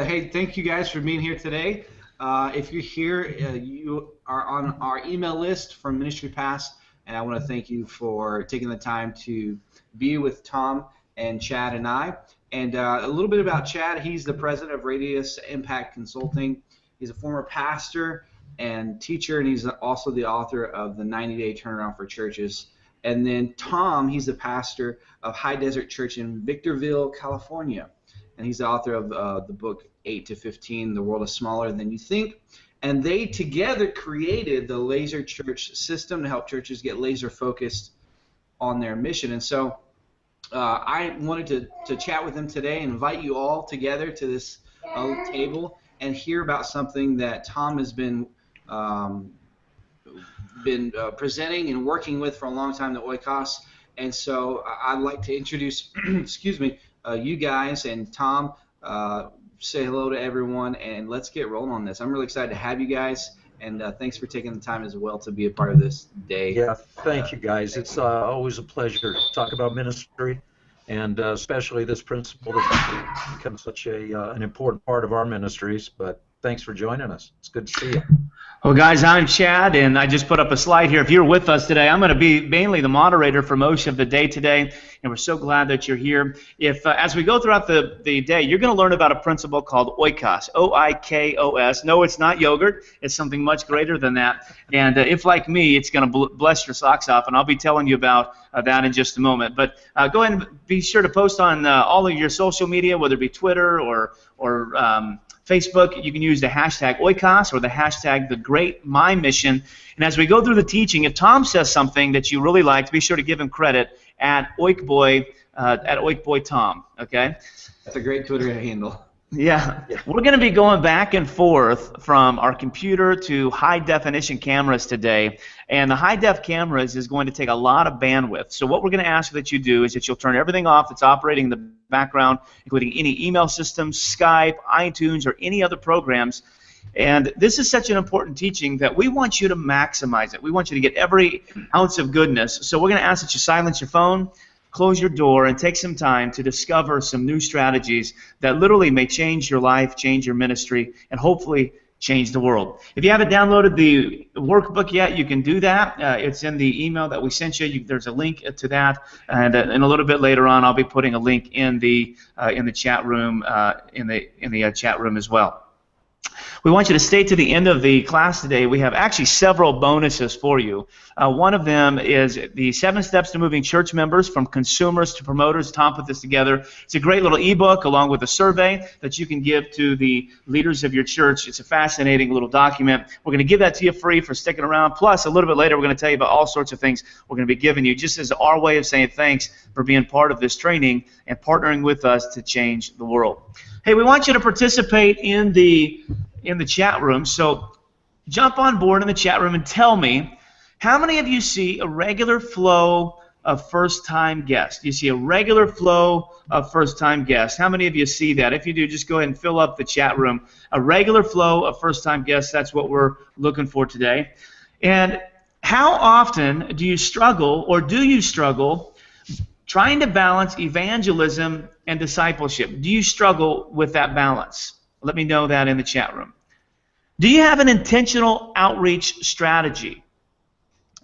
Hey, thank you guys for being here today. If you're here, you are on our email list from Ministry Pass, and I want to thank you for taking the time to be with Tom and Chad and I. And a little bit about Chad. He's the president of Radius Impact Consulting. He's a former pastor and teacher, and he's also the author of the 90-Day Turnaround for Churches. And then Tom, he's the pastor of High Desert Church in Victorville, California. And he's the author of the book 8 to 15, The World is Smaller Than You Think. And they together created the Laser Church system to help churches get laser focused on their mission. And so I wanted to chat with them today and invite you all together to this table and hear about something that Tom has been presenting and working with for a long time, the Oikos. And so I'd like to introduce, excuse me, you guys and Tom. Say hello to everyone, and let's get rolling on this. I'm really excited to have you guys, and thanks for taking the time as well to be a part of this day. Yeah, thank you guys. It's always a pleasure to talk about ministry, and especially this principle that's become such an important part of our ministries. But thanks for joining us. It's good to see you. Well, guys, I'm Chad, and I just put up a slide here. If you're with us today, I'm going to be mainly the moderator for most of the day today, and we're so glad that you're here. If as we go throughout the day, you're going to learn about a principle called Oikos, O-I-K-O-S. No, it's not yogurt. It's something much greater than that. And if, like me, it's going to bless your socks off, and I'll be telling you about that in just a moment. But go ahead and be sure to post on all of your social media, whether it be Twitter or Facebook. You can use the hashtag Oikos or the hashtag The Great My Mission. And as we go through the teaching, if Tom says something that you really liked, be sure to give him credit at Oikboy Tom. Okay? That's a great Twitter handle. Yeah. We're going to be going back and forth from our computer to high-definition cameras today, and the high-def cameras is going to take a lot of bandwidth. So what we're going to ask that you do is that you'll turn everything off that's operating in the background, including any email systems, Skype, iTunes, or any other programs. And this is such an important teaching that we want you to maximize it. We want you to get every ounce of goodness. So we're going to ask that you silence your phone, close your door, and take some time to discover some new strategies that literally may change your life, change your ministry, and hopefully change the world. If you haven't downloaded the workbook yet, you can do that. It's in the email that we sent you. There's a link to that, and a little bit later on, I'll be putting a link in the chat room in the chat room as well. We want you to stay to the end of the class today. We have actually several bonuses for you. One of them is the 7 Steps to Moving Church Members from Consumers to Promoters. Tom put this together. It's a great little ebook along with a survey that you can give to the leaders of your church. It's a fascinating little document. We're going to give that to you free for sticking around. Plus, a little bit later, we're going to tell you about all sorts of things we're going to be giving you, just as our way of saying thanks for being part of this training and partnering with us to change the world. Hey, we want you to participate in the chat room, so jump on board in the chat room and tell me, how many of you see a regular flow of first-time guests? You see a regular flow of first-time guests. How many of you see that? If you do, just go ahead and fill up the chat room. A regular flow of first-time guests, that's what we're looking for today. And how often do you struggle, or do you struggle, trying to balance evangelism and discipleship? Do you struggle with that balance? Let me know that in the chat room. Do you have an intentional outreach strategy?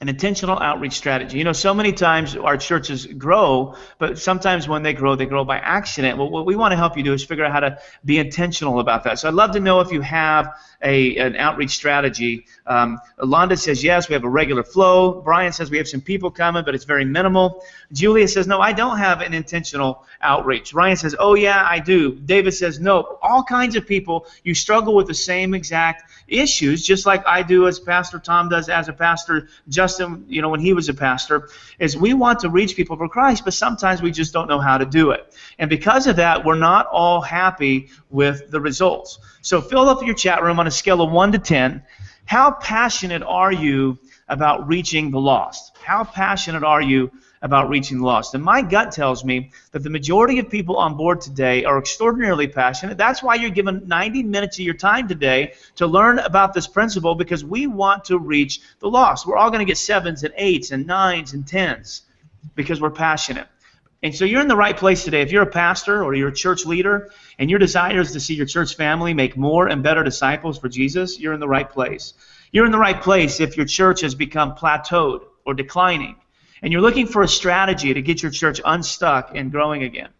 An intentional outreach strategy. You know, so many times our churches grow, but sometimes when they grow by accident. Well, what we want to help you do is figure out how to be intentional about that. So I'd love to know if you have an outreach strategy. Alonda says, yes, we have a regular flow. Brian says we have some people coming, but it's very minimal. Julia says, no, I don't have an intentional outreach. Ryan says, oh, yeah, I do. David says, no. All kinds of people, you struggle with the same exact issues, just like I do, as Pastor Tom does as a pastor, Justin, you know, when he was a pastor, is we want to reach people for Christ, but sometimes we just don't know how to do it. And because of that, we're not all happy with the results. So fill up your chat room on a scale of 1 to 10. How passionate are you about reaching the lost? How passionate are you about reaching the lost? And my gut tells me that the majority of people on board today are extraordinarily passionate. That's why you're given 90 minutes of your time today to learn about this principle, because we want to reach the lost. We're all going to get 7s and 8s and 9s and 10s because we're passionate. And so you're in the right place today. If you're a pastor or you're a church leader and your desire is to see your church family make more and better disciples for Jesus, you're in the right place. You're in the right place if your church has become plateaued or declining, and you're looking for a strategy to get your church unstuck and growing again.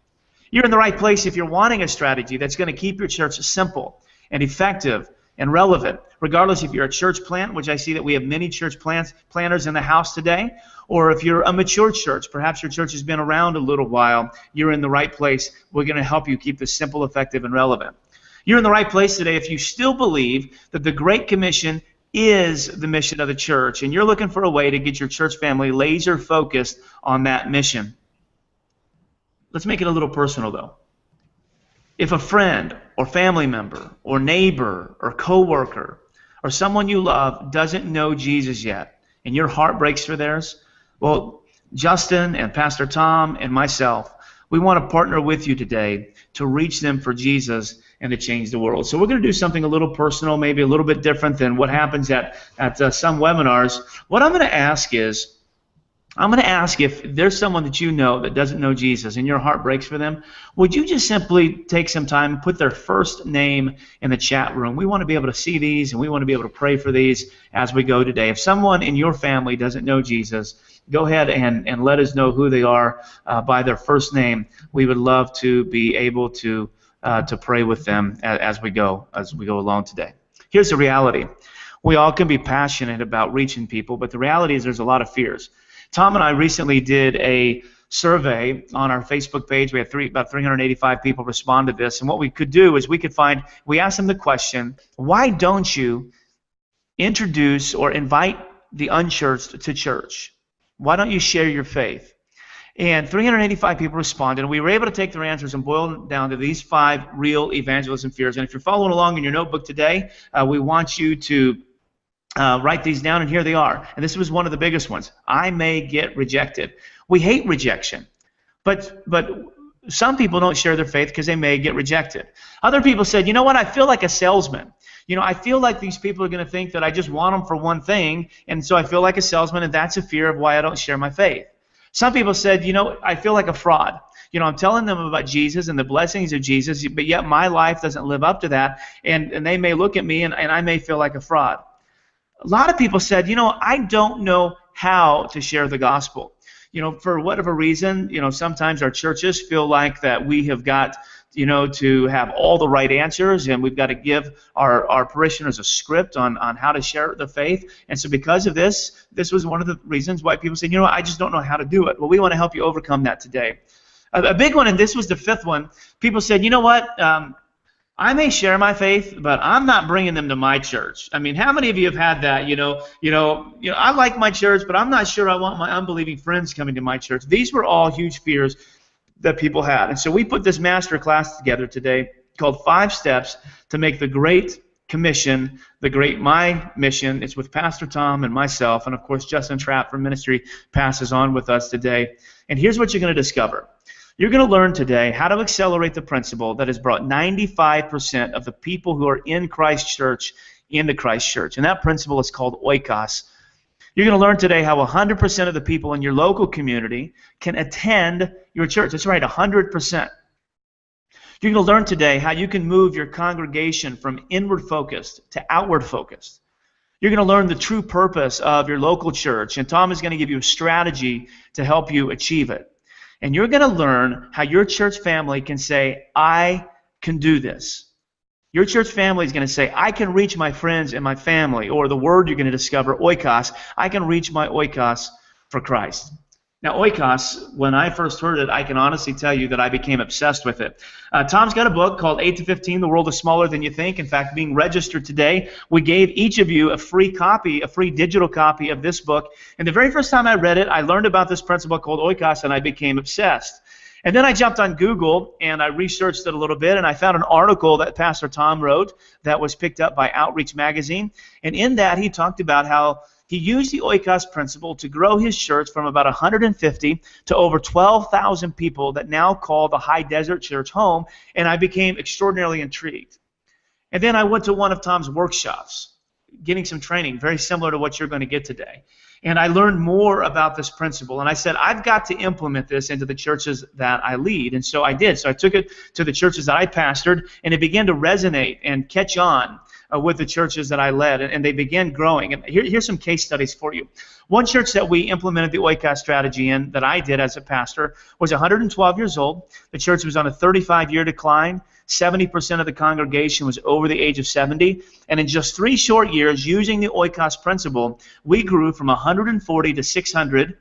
You're in the right place if you're wanting a strategy that's going to keep your church simple and effective and relevant, regardless if you're a church plant, which I see that we have many church planters in the house today, or if you're a mature church, perhaps your church has been around a little while, you're in the right place. We're going to help you keep this simple, effective, and relevant. You're in the right place today if you still believe that the Great Commission is the mission of the church, and you're looking for a way to get your church family laser focused on that mission. Let's make it a little personal, though. If a friend or family member or neighbor or coworker or someone you love doesn't know Jesus yet, and your heart breaks for theirs, well, Justin and Pastor Tom and myself, we want to partner with you today to reach them for Jesus and to change the world. So we're going to do something a little personal, maybe a little bit different than what happens at some webinars. What I'm going to ask is, if there's someone that you know that doesn't know Jesus and your heart breaks for them, would you just simply take some time and put their first name in the chat room? We want to be able to see these, and we want to be able to pray for these as we go today. If someone in your family doesn't know Jesus, go ahead and let us know who they are by their first name. We would love to be able to pray with them as we go along today. Here's the reality. We all can be passionate about reaching people, but the reality is there's a lot of fears. Tom and I recently did a survey on our Facebook page. We had about 385 people respond to this, and what we could do is we asked them the question, why don't you introduce or invite the unchurched to church? Why don't you share your faith? And 385 people responded, and we were able to take their answers and boil them down to these 5 real evangelism fears. And if you're following along in your notebook today, we want you to write these down, and here they are. And this was one of the biggest ones. I may get rejected. We hate rejection, but some people don't share their faith because they may get rejected. Other people said, you know what, I feel like a salesman. I feel like these people are going to think that I just want them for one thing, and so I feel like a salesman, and that's a fear of why I don't share my faith. Some people said, I feel like a fraud. I'm telling them about Jesus and the blessings of Jesus, but yet my life doesn't live up to that, and they may look at me, and I may feel like a fraud. A lot of people said, I don't know how to share the gospel. For whatever reason, sometimes our churches feel like that we have got, to have all the right answers, and we've got to give our parishioners a script on how to share the faith. And so because of this was one of the reasons why people said, I just don't know how to do it. Well, we want to help you overcome that today. A big one, and this was the 5th one, people said, you know what, I may share my faith, but I'm not bringing them to my church. I mean, how many of you have had that? I like my church, but I'm not sure I want my unbelieving friends coming to my church. These were all huge fears that people had. And so we put this master class together today called 5 Steps to Make the Great Commission the Great My Mission. It's with Pastor Tom and myself, and of course Justin Trapp from Ministry passes on with us today. And here's what you're going to discover. You're going to learn today how to accelerate the principle that has brought 95% of the people who are in Christ Church into Christ Church. And that principle is called Oikos. You're going to learn today how 100% of the people in your local community can attend your church. That's right, 100%. You're going to learn today how you can move your congregation from inward focused to outward focused. You're going to learn the true purpose of your local church, and Tom is going to give you a strategy to help you achieve it. And you're going to learn how your church family can say, I can do this. Your church family is going to say, I can reach my friends and my family, or the word you're going to discover, oikos, I can reach my oikos for Christ. Now, oikos, when I first heard it, I can honestly tell you that I became obsessed with it. Tom's got a book called 8 to 15, The World is Smaller Than You Think. In fact, being registered today, we gave each of you a free copy, a free digital copy of this book. And the very first time I read it, I learned about this principle called oikos, and I became obsessed. And then I jumped on Google, and I researched it a little bit, and I found an article that Pastor Tom wrote that was picked up by Outreach Magazine. And in that, he talked about how he used the Oikos principle to grow his church from about 150 to over 12,000 people that now call the High Desert Church home, and I became extraordinarily intrigued. And then I went to one of Tom's workshops, getting some training very similar to what you're going to get today. And I learned more about this principle, and I said, I've got to implement this into the churches that I lead. And so I did. So I took it to the churches that I pastored, and it began to resonate and catch on with the churches that I led, and they began growing. And here's some case studies for you. One church that we implemented the Oikos strategy in, that I did as a pastor, was 112 years old. The church was on a 35-year decline. 70% of the congregation was over the age of 70. And in just 3 short years, using the Oikos principle, we grew from 140 to 600.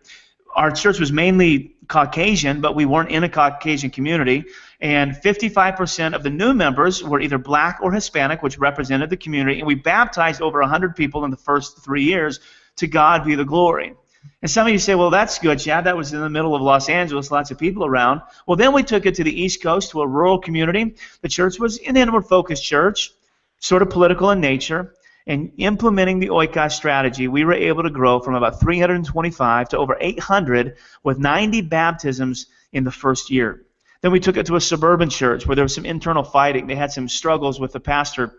Our church was mainly Caucasian, but we weren't in a Caucasian community. And 55% of the new members were either black or Hispanic, which represented the community. And we baptized over 100 people in the first 3 years. To God be the glory. And some of you say, well, that's good, Chad. That was in the middle of Los Angeles, lots of people around. Well, then we took it to the East Coast, to a rural community. The church was an inward-focused church, sort of political in nature. And implementing the Oikos strategy, we were able to grow from about 325 to over 800 with 90 baptisms in the first year. Then we took it to a suburban church where there was some internal fighting. They had some struggles with the pastor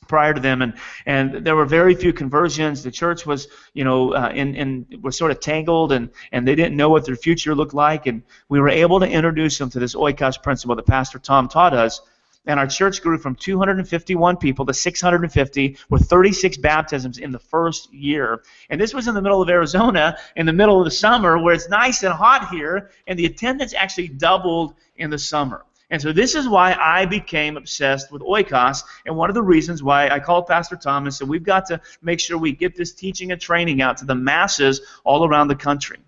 prior to them, and there were very few conversions. The church was, was sort of tangled, and they didn't know what their future looked like, and we were able to introduce them to this Oikos principle that Pastor Tom taught us, and our church grew from 251 people to 650 with 36 baptisms in the first year. And this was in the middle of Arizona, in the middle of the summer, where it's nice and hot here, and the attendance actually doubled in the summer. And so this is why I became obsessed with Oikos, and one of the reasons why I called Pastor Tom and said, we've got to make sure we get this teaching and training out to the masses all around the country.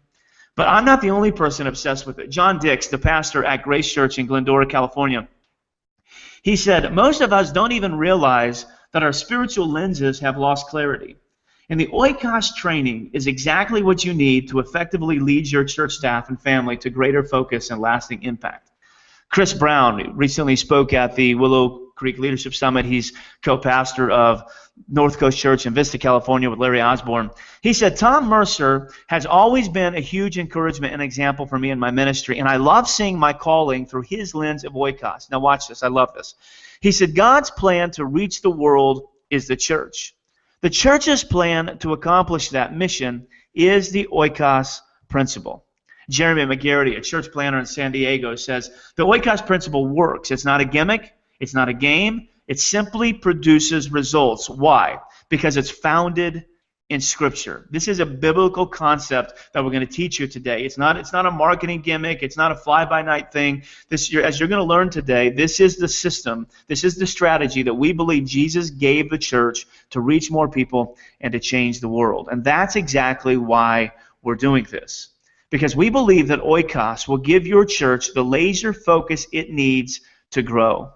But I'm not the only person obsessed with it. John Dix, the pastor at Grace Church in Glendora, California, he said, most of us don't even realize that our spiritual lenses have lost clarity. And the Oikos training is exactly what you need to effectively lead your church staff and family to greater focus and lasting impact. Chris Brown recently spoke at the Willow Creek Leadership Summit. He's co-pastor of North Coast Church in Vista, California with Larry Osborne. He said, Tom Mercer has always been a huge encouragement and example for me in my ministry, and I love seeing my calling through his lens of Oikos. Now watch this. I love this. He said, God's plan to reach the world is the church. The church's plan to accomplish that mission is the Oikos principle. Jeremy McGarity, a church planner in San Diego, says, the Oikos principle works. It's not a gimmick. It's not a game. It simply produces results. Why? Because it's founded in Scripture. This is a biblical concept that we're going to teach you today. It's not a marketing gimmick. It's not a fly-by-night thing. As you're going to learn today, this is the system. This is the strategy that we believe Jesus gave the church to reach more people and to change the world. And that's exactly why we're doing this. Because we believe that Oikos will give your church the laser focus it needs to grow.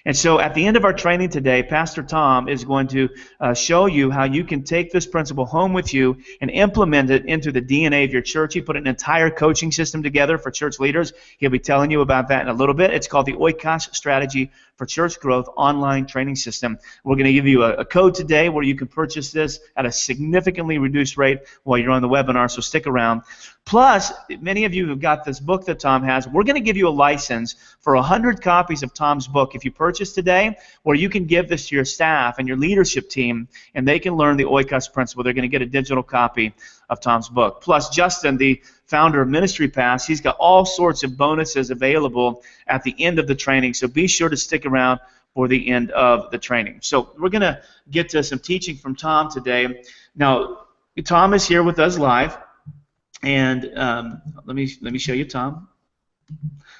And so at the end of our training today, Pastor Tom is going to show you how you can take this principle home with you and implement it into the DNA of your church. He put an entire coaching system together for church leaders. He'll be telling you about that in a little bit. It's called the Oikos Strategy for Church Growth online training system. We're going to give you a code today where you can purchase this at a significantly reduced rate while you're on the webinar, so stick around. Plus, many of you who've got this book that Tom has, we're going to give you a license for 100 copies of Tom's book if you purchase today, where you can give this to your staff and your leadership team, and they can learn the Oikos principle. They're going to get a digital copy of Tom's book. Plus, Justin, the founder of Ministry Pass, he's got all sorts of bonuses available at the end of the training, so be sure to stick around for the end of the training. So we're going to get to some teaching from Tom today. Now, Tom is here with us live. And let me show you Tom.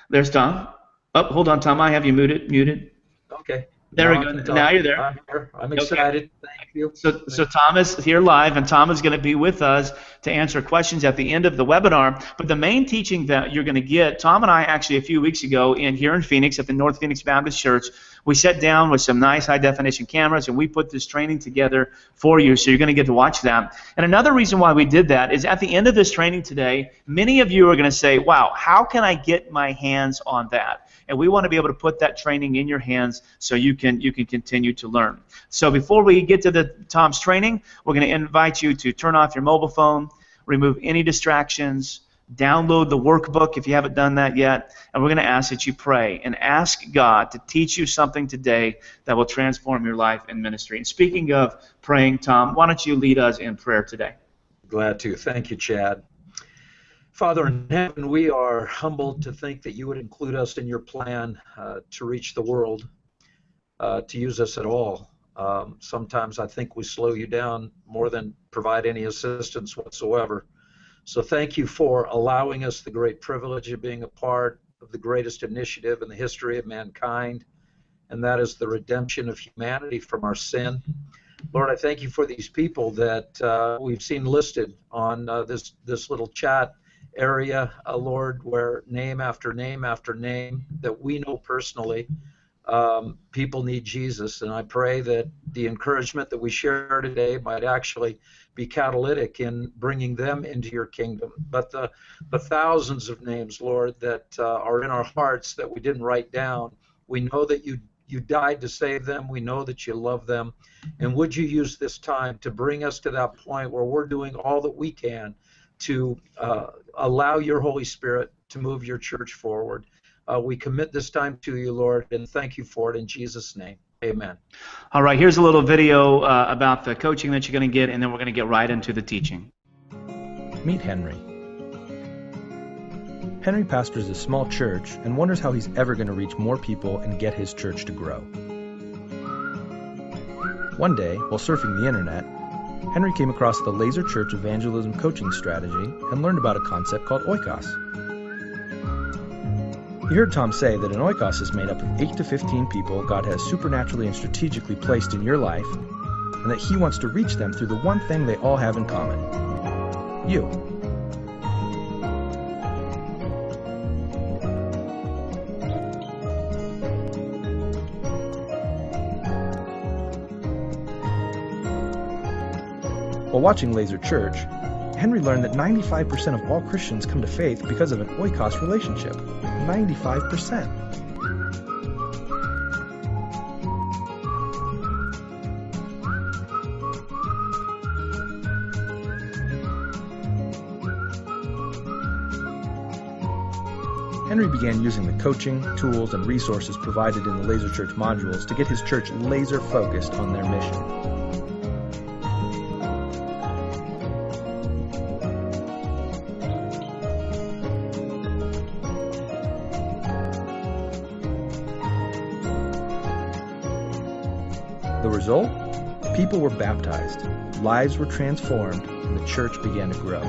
There's Tom. Oh, hold on, Tom. I have you muted. Okay. There we go. Now you're there. I'm here. I'm excited. Okay. Thank you. So Tom is here live, and Tom is going to be with us to answer questions at the end of the webinar. But the main teaching that you're going to get, Tom and I actually a few weeks ago here in Phoenix at the North Phoenix Baptist Church, we sat down with some nice high-definition cameras, and we put this training together for you, so you're going to get to watch that. And another reason why we did that is at the end of this training today, many of you are going to say, wow, how can I get my hands on that? And we want to be able to put that training in your hands so you can continue to learn. So before we get to Tom's training, we're going to invite you to turn off your mobile phone, remove any distractions, download the workbook if you haven't done that yet, and we're going to ask that you pray and ask God to teach you something today that will transform your life and ministry. And speaking of praying, Tom, why don't you lead us in prayer today? Glad to. Thank you, Chad. Father in heaven, we are humbled to think that you would include us in your plan to reach the world, to use us at all. Sometimes I think we slow you down more than provide any assistance whatsoever. So thank you for allowing us the great privilege of being a part of the greatest initiative in the history of mankind, and that is the redemption of humanity from our sin. Lord, I thank you for these people that we've seen listed on this little chat area, Lord, where name after name after name that we know personally, people need Jesus. And I pray that the encouragement that we share today might actually be catalytic in bringing them into your kingdom. But the thousands of names, Lord, that are in our hearts that we didn't write down, we know that you died to save them. We know that you love them. And would you use this time to bring us to that point where we're doing all that we can to allow your Holy Spirit to move your church forward. We commit this time to you, Lord, and thank you for it in Jesus' name. Amen. All right, here's a little video about the coaching that you're going to get, and then we're going to get right into the teaching. Meet Henry. Henry pastors a small church and wonders how he's ever going to reach more people and get his church to grow. One day, while surfing the internet, Henry came across the Laser Church evangelism coaching strategy and learned about a concept called Oikos. He heard Tom say that an Oikos is made up of 8 to 15 people God has supernaturally and strategically placed in your life, and that he wants to reach them through the one thing they all have in common: you. While watching Laser Church, Henry learned that 95% of all Christians come to faith because of an Oikos relationship. 95%. Henry began using the coaching, tools, and resources provided in the Laser Church modules to get his church laser focused on their mission. The result? People were baptized, lives were transformed, and the church began to grow.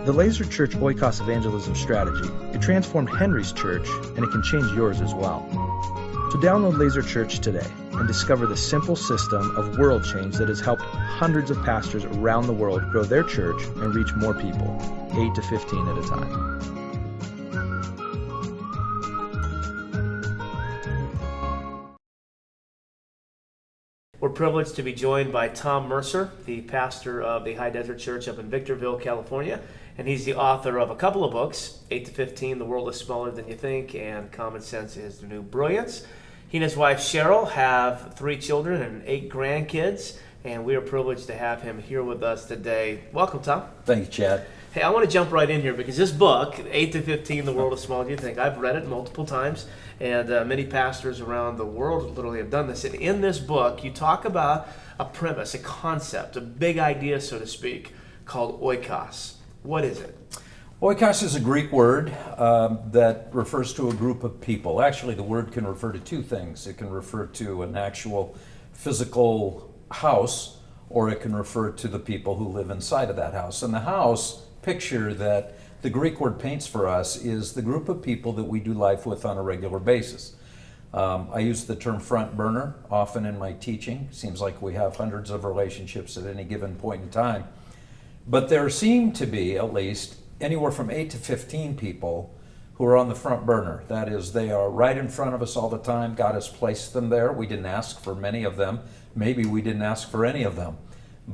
The Laser Church Oikos evangelism strategy, it transformed Henry's church, and it can change yours as well. So download Laser Church today and discover the simple system of world change that has helped hundreds of pastors around the world grow their church and reach more people, 8 to 15 at a time. We're privileged to be joined by Tom Mercer, the pastor of the High Desert Church up in Victorville, California, and he's the author of a couple of books, 8 to 15, The World is Smaller Than You Think, and Common Sense is the New Brilliance. He and his wife Cheryl have 3 children and 8 grandkids, and we are privileged to have him here with us today. Welcome, Tom. Thank you, Chad. Hey, I want to jump right in here because this book, 8 to 15, The World is Smaller Than You Think, I've read it multiple times, and many pastors around the world literally have done this. And in this book, you talk about a premise, a concept, a big idea, so to speak, called Oikos. What is it? Oikos is a Greek word that refers to a group of people. Actually, the word can refer to 2 things. It can refer to an actual physical house, or it can refer to the people who live inside of that house. And the house picture that the Greek word paints for us is the group of people that we do life with on a regular basis. I use the term front burner often in my teaching. Seems like we have hundreds of relationships at any given point in time. But there seem to be at least anywhere from 8 to 15 people who are on the front burner. That is, they are right in front of us all the time. God has placed them there. We didn't ask for many of them. Maybe we didn't ask for any of them.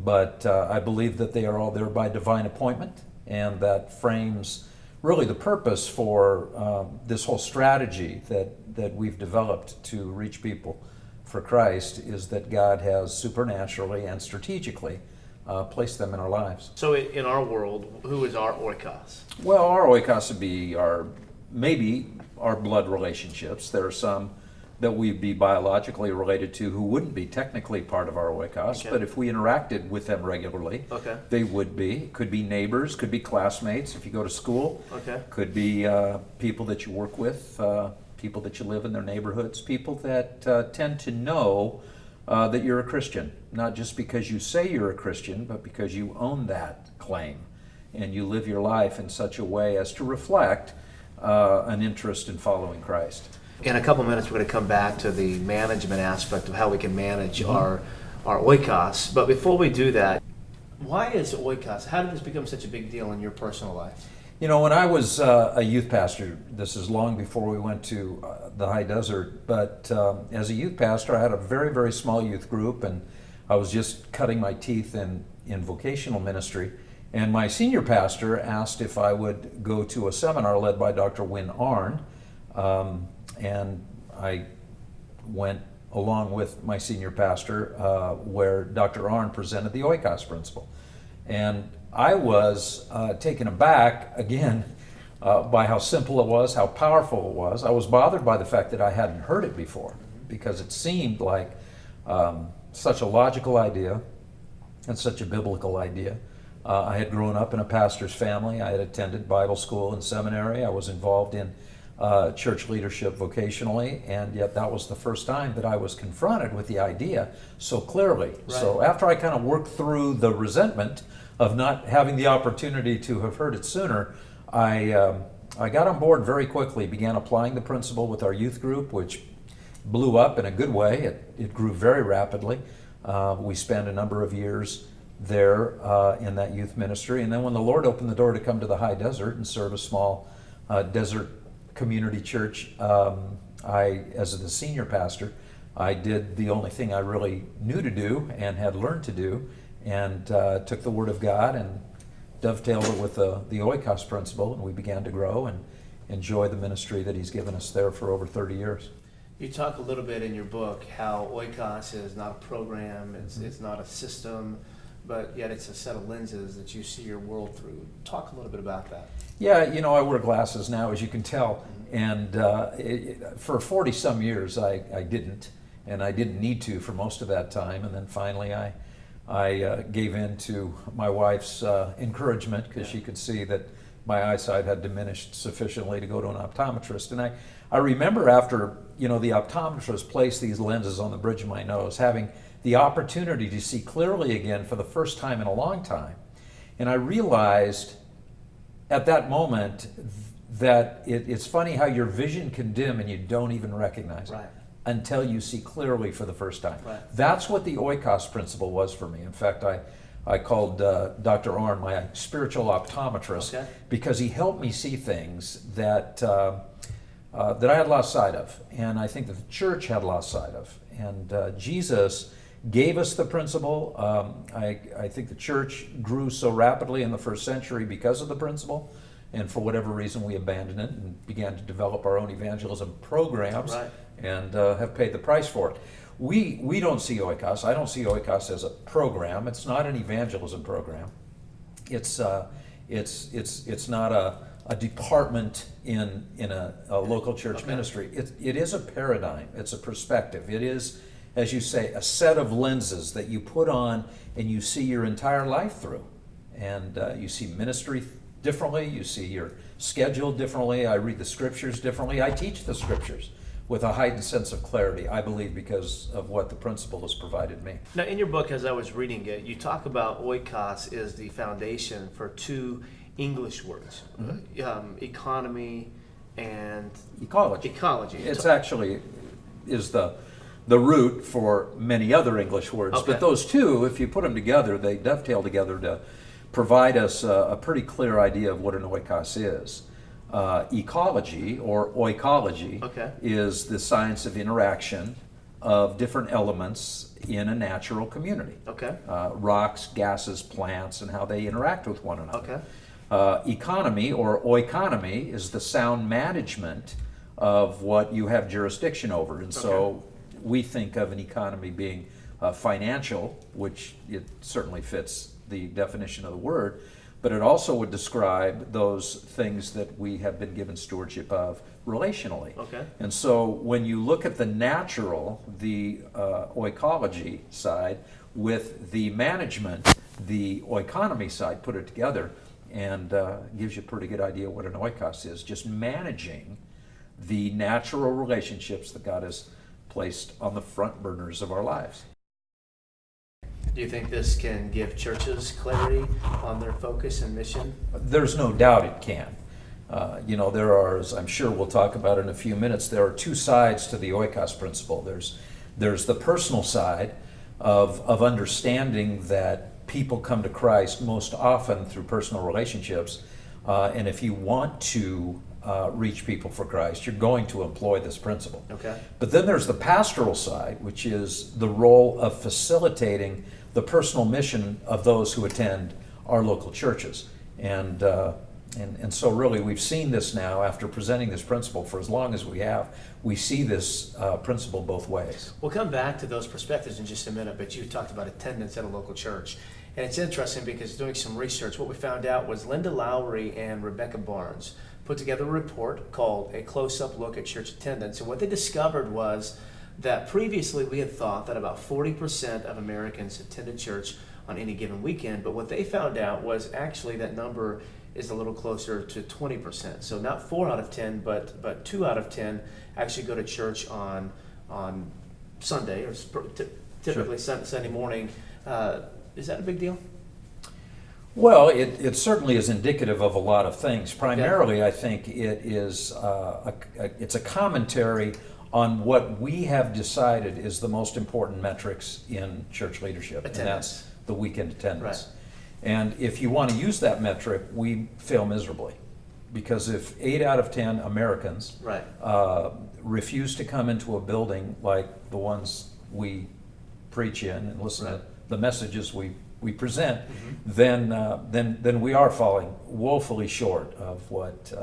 but I believe that they are all there by divine appointment, and that frames really the purpose for this whole strategy that we've developed to reach people for Christ, is that God has supernaturally and strategically placed them in our lives. So in our world, who is our oikos? Well, our oikos would be maybe our blood relationships. There are some that we'd be biologically related to who wouldn't be technically part of our oikos, Okay. but if we interacted with them regularly, Okay. they would be. Could be neighbors, could be classmates if you go to school, Okay. could be people that you work with, people that you live in their neighborhoods, people that tend to know that you're a Christian, not just because you say you're a Christian, but because you own that claim and you live your life in such a way as to reflect an interest in following Christ. In a couple minutes, we're going to come back to the management aspect of how we can manage our oikos. But before we do that, why is oikos? How did this become such a big deal in your personal life? You know, when I was a youth pastor, this is long before we went to the high desert, but as a youth pastor, I had a very, very small youth group, and I was just cutting my teeth in vocational ministry. And my senior pastor asked if I would go to a seminar led by Dr. Win Arn, and I went along with my senior pastor where Dr. Arn presented the Oikos principle. And I was taken aback, again, by how simple it was, how powerful it was. I was bothered by the fact that I hadn't heard it before, because it seemed like such a logical idea and such a biblical idea. I had grown up in a pastor's family. I had attended Bible school and seminary. I was involved in church leadership vocationally, and yet that was the first time that I was confronted with the idea so clearly. Right. So after I kind of worked through the resentment of not having the opportunity to have heard it sooner, I got on board very quickly, began applying the principle with our youth group, which blew up in a good way. It grew very rapidly. We spent a number of years there in that youth ministry, and then when the Lord opened the door to come to the high desert and serve a small desert community church, as the senior pastor, I did the only thing I really knew to do and had learned to do, and took the Word of God and dovetailed it with the Oikos principle, and we began to grow and enjoy the ministry that He's given us there for over 30 years. You talk a little bit in your book how Oikos is not a program, it's not a system, but yet it's a set of lenses that you see your world through. Talk a little bit about that. Yeah, you know, I wear glasses now, as you can tell, and for 40-some years I didn't, and I didn't need to for most of that time, and then finally I gave in to my wife's encouragement, because she could see that my eyesight had diminished sufficiently to go to an optometrist. And I remember after, you know, the optometrist placed these lenses on the bridge of my nose, having the opportunity to see clearly again for the first time in a long time. And I realized at that moment that it's funny how your vision can dim and you don't even recognize it. Right. Until you see clearly for the first time. Right. That's what the Oikos principle was for me. In fact, I called Dr. Arn my spiritual optometrist, Okay. because he helped me see things that I had lost sight of, and I think that the church had lost sight of. And Jesus gave us the principle. I think the church grew so rapidly in the first century because of the principle, and for whatever reason we abandoned it and began to develop our own evangelism programs. Right. And have paid the price for it. We don't see Oikos. I don't see Oikos as a program. It's not an evangelism program. It's not a department in a local church ministry. It is a paradigm. It's a perspective. It is, as you say, a set of lenses that you put on and you see your entire life through. And you see ministry differently. You see your schedule differently. I read the scriptures differently. I teach the scriptures with a heightened sense of clarity, I believe, because of what the principle has provided me. Now, in your book, as I was reading it, you talk about oikos is the foundation for two English words, economy and Ecology. ecology. It's actually is the root for many other English words, Okay. but those two, if you put them together, they dovetail together to provide us a pretty clear idea of what an oikos is. Ecology, or oikology, Okay. is the science of interaction of different elements in a natural community. Okay. Rocks, gases, plants, and how they interact with one another. Okay. Economy, or oikonomy, is the sound management of what you have jurisdiction over. And so we think of an economy being financial, which it certainly fits the definition of the word, but it also would describe those things that we have been given stewardship of relationally. Okay. And so when you look at the natural, the oikology side, with the management, the oikonomy side, put it together, and gives you a pretty good idea what an oikos is, just managing the natural relationships that God has placed on the front burners of our lives. Do you think this can give churches clarity on their focus and mission? There's no doubt it can. There are, as I'm sure we'll talk about in a few minutes, there are two sides to the oikos principle. There's the personal side of understanding that people come to Christ most often through personal relationships, and if you want to reach people for Christ, you're going to employ this principle. Okay. But then there's the pastoral side, which is the role of facilitating the personal mission of those who attend our local churches. And so really we've seen this now, after presenting this principle for as long as we have, we see this principle both ways. We'll come back to those perspectives in just a minute, but you talked about attendance at a local church. And it's interesting because doing some research, what we found out was Linda Lowry and Rebecca Barnes put together a report called A Close-Up Look at Church Attendance. And what they discovered was that previously we had thought that about 40% of Americans attended church on any given weekend, but what they found out was actually that number is a little closer to 20%. So not 4 out of 10, but 2 out of 10 actually go to church on Sunday, or typically Sunday morning. Is that a big deal? Well, it certainly is indicative of a lot of things. Primarily, I think it is it's a commentary on what we have decided is the most important metrics in church leadership, Attendance. and that's the weekend attendance. Right. And if you want to use that metric, we fail miserably, because if 8 out of 10 Americans Right. Refuse to come into a building like the ones we preach in and listen to the messages we present, then we are falling woefully short of what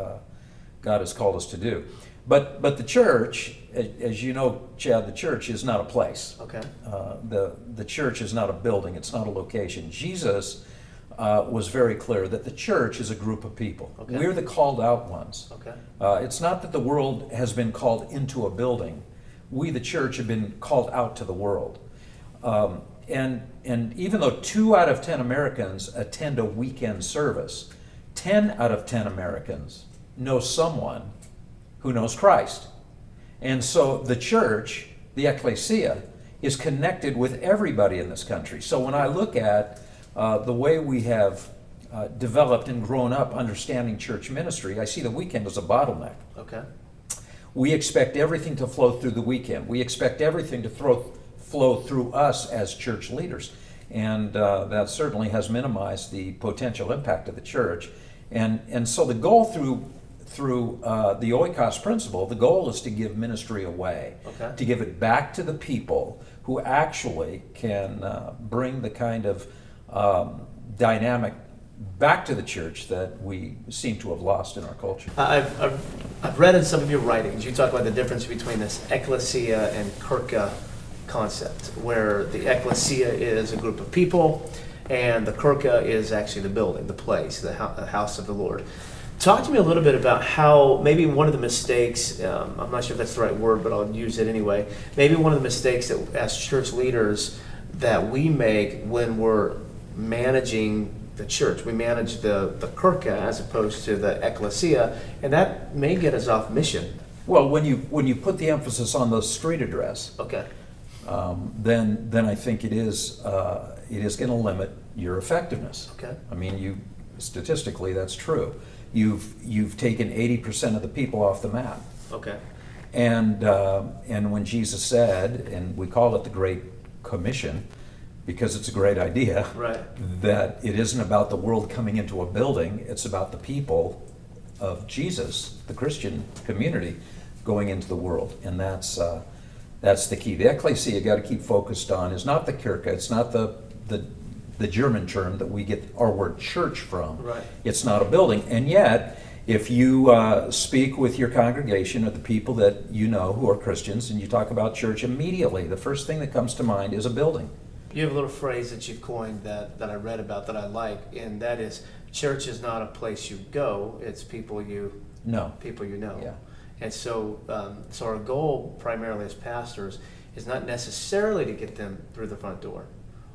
God has called us to do. But the church, as you know, Chad, the church is not a place. Okay. The church is not a building. It's not a location. Jesus was very clear that the church is a group of people. Okay. We're the called out ones. Okay. It's not that the world has been called into a building. We, the church, have been called out to the world. And even though 2 out of 10 Americans attend a weekend service, 10 out of 10 Americans know someone who knows Christ. And so the church, the ecclesia, is connected with everybody in this country. So when I look at the way we have developed and grown up understanding church ministry, I see the weekend as a bottleneck. Okay. We expect everything to flow through the weekend. We expect everything to flow through us as church leaders. And that certainly has minimized the potential impact of the church. And so the goal through the Oikos principle, the goal is to give ministry away, to give it back to the people who actually can bring the kind of dynamic back to the church that we seem to have lost in our culture. I've read in some of your writings, you talk about the difference between this ecclesia and kirka concept, where the ecclesia is a group of people and the kirka is actually the building, the place, the house of the Lord. Talk to me a little bit about how maybe one of the mistakes, I'm not sure if that's the right word, but I'll use it anyway, maybe one of the mistakes that as church leaders that we make when we're managing the church, we manage the kirka as opposed to the ecclesia, and that may get us off mission. Well, when you put the emphasis on the street address, Okay. then I think it is going to limit your effectiveness. Okay. I mean, statistically that's true. You've taken 80% of the people off the map. Okay. And when Jesus said, and we call it the Great Commission, because it's a great idea, Right. that it isn't about the world coming into a building, it's about the people of Jesus, the Christian community, going into the world. And that's That's the key. The ecclesia you got to keep focused on is not the kirche. It's not the German term that we get our word church from. Right. It's not a building. And yet, if you speak with your congregation or the people that you know who are Christians and you talk about church, immediately the first thing that comes to mind is a building. You have a little phrase that you've coined that I read about that I like, and that is, church is not a place you go, it's people you know. Yeah. And so, so our goal primarily as pastors is not necessarily to get them through the front door,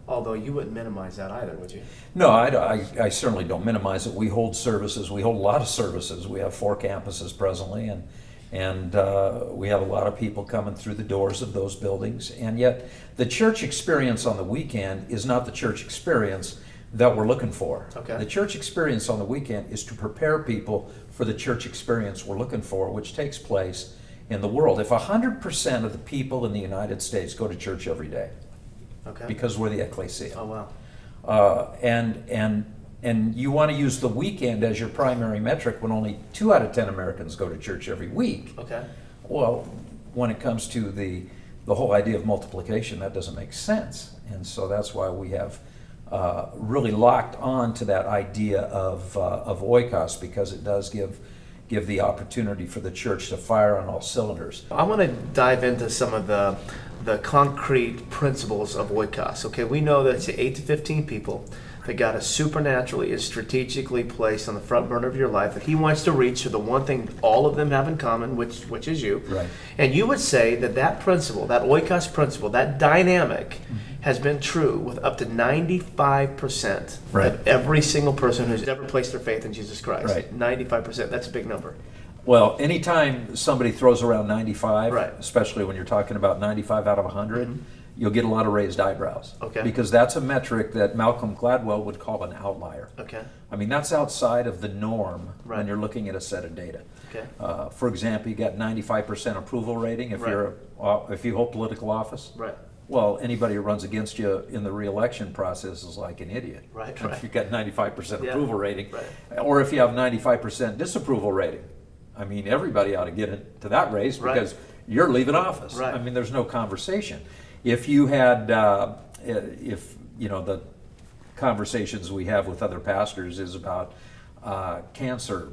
although you wouldn't minimize that either, would you? No, I certainly don't minimize it. We hold services. We hold a lot of services. We have 4 campuses presently, and we have a lot of people coming through the doors of those buildings. And yet, the church experience on the weekend is not the church experience that we're looking for. Okay. The church experience on the weekend is to prepare people for the church experience we're looking for, which takes place in the world. If 100% of the people in the United States go to church every day, Okay. because we're the ecclesia, Oh, wow. and you want to use the weekend as your primary metric when only 2 out of 10 Americans go to church every week, Okay. well, when it comes to the whole idea of multiplication, that doesn't make sense. And so that's why we have really locked on to that idea of Oikos, because it does give the opportunity for the church to fire on all cylinders. I want to dive into some of the concrete principles of Oikos. Okay, we know that it's 8 to 15 people that God is supernaturally, is strategically placed on the front burner of your life, that He wants to reach for the one thing all of them have in common, which is you. Right. And you would say that principle, that Oikos principle, that dynamic, has been true with up to 95% Right. of every single person who's ever placed their faith in Jesus Christ. Right. 95%. That's a big number. Well, anytime somebody throws around 95, Right. especially when you're talking about 95 out of 100, you'll get a lot of raised eyebrows. Okay. Because that's a metric that Malcolm Gladwell would call an outlier. Okay. I mean, that's outside of the norm Right. when you're looking at a set of data. Okay. For example, you got 95% approval rating if Right. if you hold political office. Right. Well, anybody who runs against you in the re-election process is like an idiot. Right, If right. you've got 95% Yeah, approval rating, right. or if you have 95% disapproval rating. I mean, everybody ought to get into that race Right. because you're leaving office. Right. I mean, there's no conversation. If you had, if you know, the conversations we have with other pastors is about cancer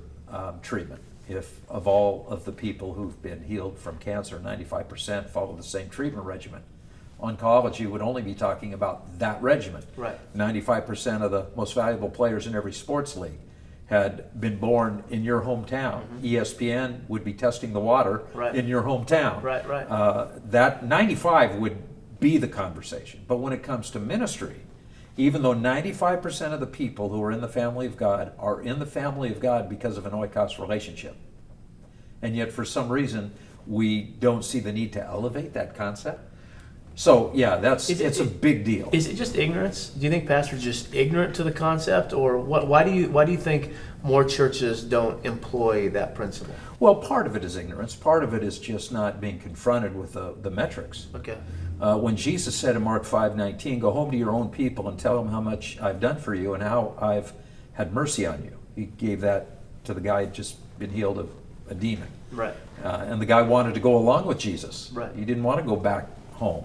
treatment. If of all of the people who've been healed from cancer, 95% follow the same treatment regimen. Oncology would only be talking about that regimen. Right. 95% of the most valuable players in every sports league had been born in your hometown. ESPN would be testing the water Right. in your hometown. Right, right. That 95 would be the conversation. But when it comes to ministry, even though 95% of the people who are in the family of God are in the family of God because of an Oikos relationship, and yet for some reason we don't see the need to elevate that concept. So yeah, it's a big deal. Is it just ignorance? Do you think pastors are just ignorant to the concept, or what? Why do you think more churches don't employ that principle? Well, part of it is ignorance. Part of it is just not being confronted with the metrics. Okay. When Jesus said in Mark 5:19, "Go home to your own people and tell them how much I've done for you and how I've had mercy on you," He gave that to the guy who'd just been healed of a demon. Right. And the guy wanted to go along with Jesus. Right. He didn't want to go back home.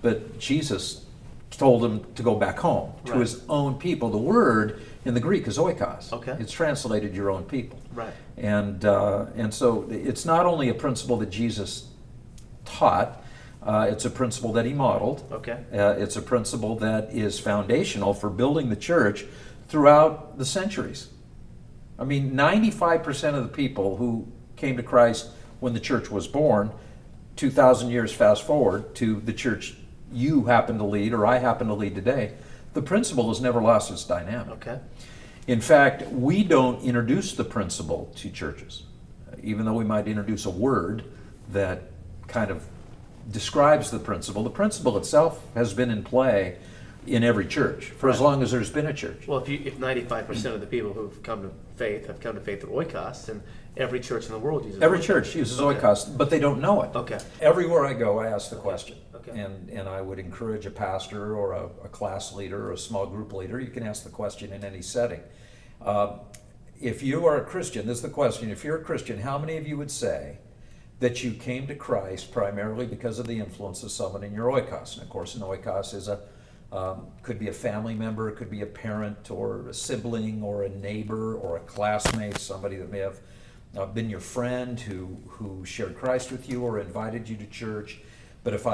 But Jesus told him to go back home to Right. his own people. The word in the Greek is oikos. Okay. It's translated your own people. Right. And so it's not only a principle that Jesus taught, it's a principle that he modeled. Okay. It's a principle that is foundational for building the church throughout the centuries. I mean, 95% of the people who came to Christ when the church was born, 2,000 years fast forward to the church you happen to lead or I happen to lead today, the principle has never lost its dynamic. Okay. In fact, we don't introduce the principle to churches, even though we might introduce a word that kind of describes the principle. The principle itself has been in play in every church for as Right. long as there's been a church. Well, if 95% of the people who've come to faith have come to faith through Oikos, then every church in the world uses Every Oikos. church uses Okay. oikos, but they don't know it. Okay. Everywhere I go, I ask the question. Okay. And I would encourage a pastor or a class leader or a small group leader, you can ask the question in any setting. If you are a Christian, this is the question, if you're a Christian, how many of you would say that you came to Christ primarily because of the influence of someone in your oikos. And of course, an oikos is could be a family member, it could be a parent or a sibling or a neighbor or a classmate, somebody that may have been your friend who shared Christ with you or invited you to church. But if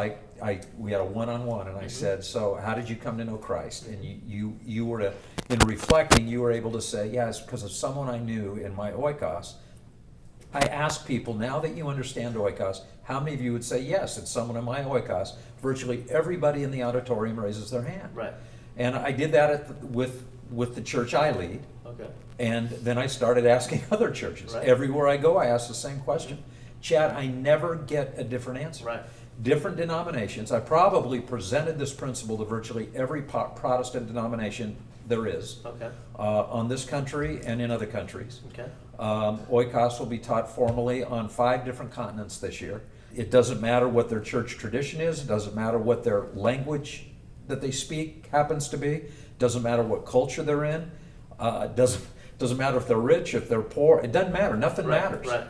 we had a one-on-one and I said, so how did you come to know Christ? And you were to, in reflecting, you were able to say, yeah, it's because of someone I knew in my oikos. I ask people, now that you understand oikos, how many of you would say, yes, it's someone in my oikos? Virtually everybody in the auditorium raises their hand. Right. And I did that with the church I lead. Okay. And then I started asking other churches. Right. Everywhere I go, I ask the same question. Chad, I never get a different answer. Right. Different denominations. I probably presented this principle to virtually every Protestant denomination there is Okay. on this country and in other countries. Okay. Oikos will be taught formally on 5 different continents this year. It doesn't matter what their church tradition is. It doesn't matter what their language that they speak happens to be. It doesn't matter what culture they're in. It doesn't matter if they're rich, if they're poor. It doesn't matter. Nothing matters. Right.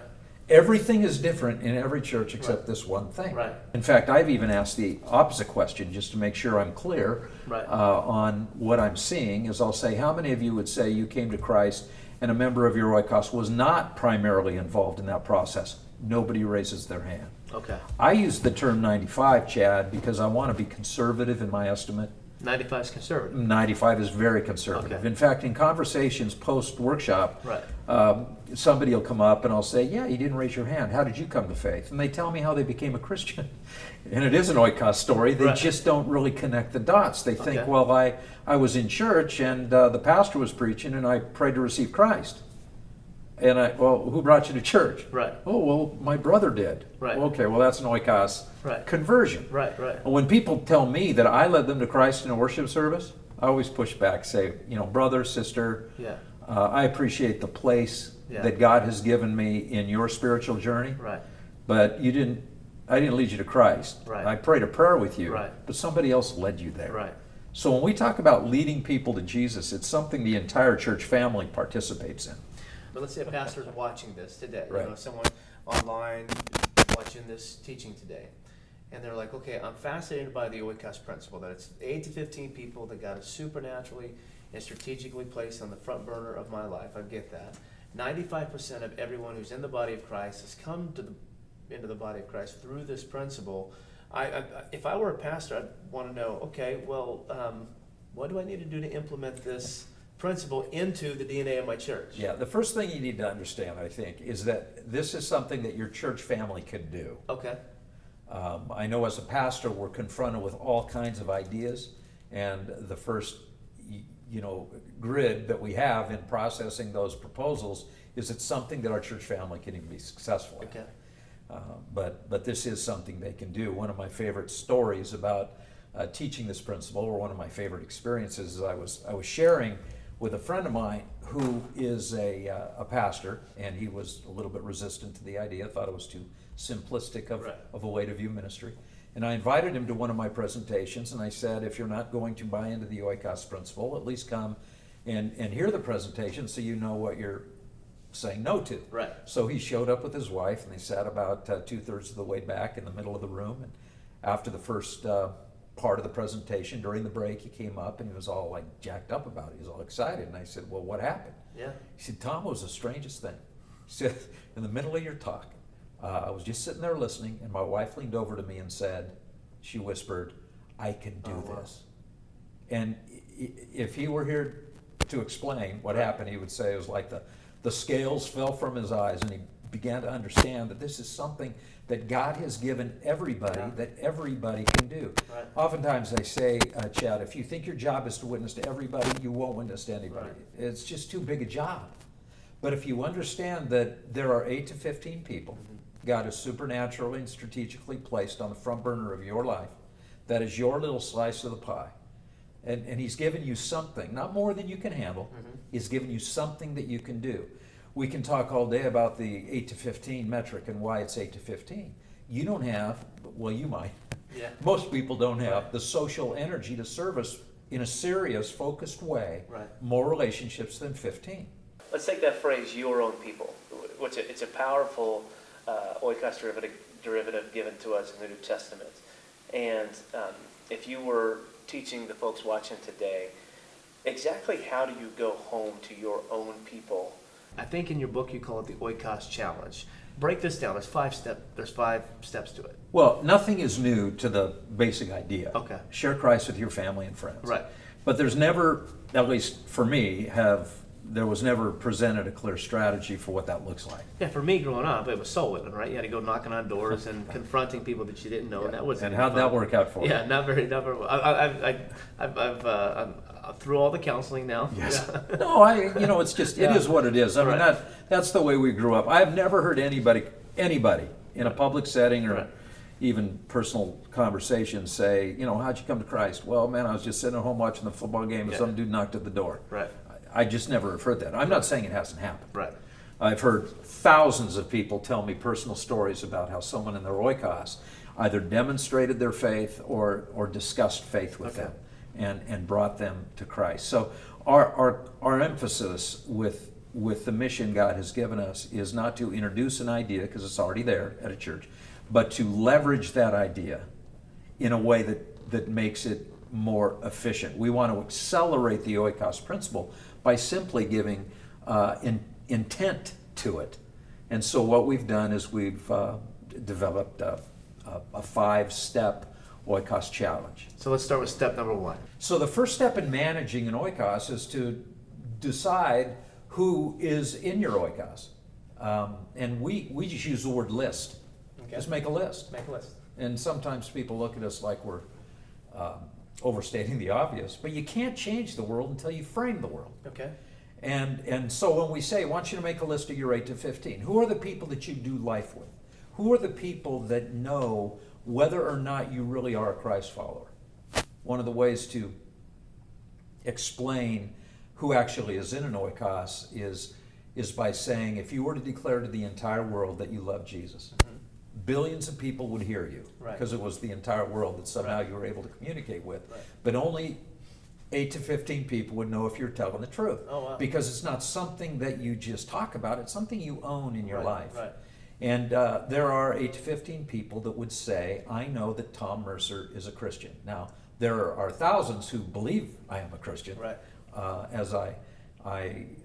Everything is different in every church except this one thing. Right. In fact, I've even asked the opposite question just to make sure I'm clear Right. on what I'm seeing. Is I'll say, how many of you would say you came to Christ and a member of your oikos was not primarily involved in that process? Nobody raises their hand. Okay. I use the term 95, Chad, because I want to be conservative in my estimate. 95 is conservative. 95 is very conservative. Okay. In fact, in conversations post-workshop, Right. somebody will come up and I'll say, yeah, you didn't raise your hand. How did you come to faith? And they tell me how they became a Christian. And it is an oikos story. They Right. just don't really connect the dots. They think, Okay. well, I was in church and the pastor was preaching and I prayed to receive Christ. And well, who brought you to church? Right. Oh, well, my brother did. Right. Okay, well, that's an oikos Right. conversion. Right. Right. When people tell me that I led them to Christ in a worship service, I always push back, say, brother, sister, Yeah. I appreciate the place Yeah. that God has given me in your spiritual journey, Right. but I didn't lead you to Christ. Right. I prayed a prayer with you, Right. but somebody else led you there. Right. So when we talk about leading people to Jesus, it's something the entire church family participates in. But let's say a pastor's watching this today. Right. Someone online watching this teaching today. And they're like, okay, I'm fascinated by the Oikos principle, that it's 8 to 15 people that God has supernaturally and strategically placed on the front burner of my life. I get that. 95% of everyone who's in the body of Christ has come into the body of Christ through this principle. If I were a pastor, I'd want to know, okay, well, what do I need to do to implement this principle into the DNA of my church? Yeah, the first thing you need to understand, I think, is that this is something that your church family can do. Okay. I know as a pastor, we're confronted with all kinds of ideas, and the first, grid that we have in processing those proposals is it's something that our church family can even be successful at. Okay. But this is something they can do. One of my favorite stories about teaching this principle, or one of my favorite experiences, is I was sharing with a friend of mine who is a pastor, and he was a little bit resistant to the idea, thought it was too simplistic of a way to view ministry. And I invited him to one of my presentations, and I said, if you're not going to buy into the Oikos principle, at least come and hear the presentation so you know what you're saying no to. Right. So he showed up with his wife, and they sat about 2/3 of the way back in the middle of the room. And after the first part of the presentation, during the break, he came up and he was all like jacked up about it. He was all excited. And I said, well, what happened? Yeah. He said, Tom, it was the strangest thing. He said, in the middle of your talk, I was just sitting there listening, and my wife leaned over to me and said, she whispered, I can do this. And if he were here to explain what happened, he would say it was like the scales fell from his eyes, and he began to understand that this is something that God has given everybody, that everybody can do. Right. Oftentimes I say, Chad, if you think your job is to witness to everybody, you won't witness to anybody. Right. It's just too big a job. But if you understand that there are 8 to 15 people God has supernaturally and strategically placed on the front burner of your life, that is your little slice of the pie, and he's given you something, not more than you can handle, he's given you something that you can do. We can talk all day about the 8 to 15 metric and why it's 8 to 15. You don't have, well, you might. Yeah. Most people don't have the social energy to service in a serious, focused way more relationships than 15. Let's take that phrase, your own people. It's a powerful Oikos derivative given to us in the New Testament. And if you were teaching the folks watching today, exactly how do you go home to your own people? I think in your book you call it the Oikos Challenge. Break this down. There's five steps to it. Well, nothing is new to the basic idea. Okay. Share Christ with your family and friends. Right. But there's never, at least for me, there was never presented a clear strategy for what that looks like. Yeah, for me growing up, it was soul winning, right? You had to go knocking on doors and confronting people that you didn't know, and that was. And how'd that work out for you? Yeah, not very well. I'm through all the counseling now. Yes. Yeah. No, it's just, it is what it is. I mean, Right. that's the way we grew up. I've never heard anybody in a public setting or Right. even personal conversations say, how'd you come to Christ? Well, man, I was just sitting at home watching the football game and Yeah. some dude knocked at the door. Right. I just never have heard that. I'm not saying it hasn't happened. Right. I've heard thousands of people tell me personal stories about how someone in their oikos either demonstrated their faith or discussed faith with Okay. them and brought them to Christ. So our emphasis with the mission God has given us is not to introduce an idea, because it's already there at a church, but to leverage that idea in a way that makes it more efficient. We want to accelerate the oikos principle by simply giving intent to it. And so what we've done is we've developed a 5-step oikos challenge. So let's start with step number 1. So the first step in managing an oikos is to decide who is in your oikos. And we just use the word list. Okay. Just make a list. Make a list. And sometimes people look at us like we're overstating the obvious, but you can't change the world until you frame the world. Okay. And so when we say, I want you to make a list of your 8 to 15, who are the people that you do life with? Who are the people that know whether or not you really are a Christ follower? One of the ways to explain who actually is in an oikos is by saying, if you were to declare to the entire world that you love Jesus, billions of people would hear you, Right. because it was the entire world that somehow Right. you were able to communicate with. Right. But only 8 to 15 people would know if you're telling the truth. Oh, wow. Because it's not something that you just talk about, it's something you own in your Right, life. right. And there are 8 to 15 people that would say, I know that Tom Mercer is a Christian. Now, there are thousands who believe I am a Christian, Right. as I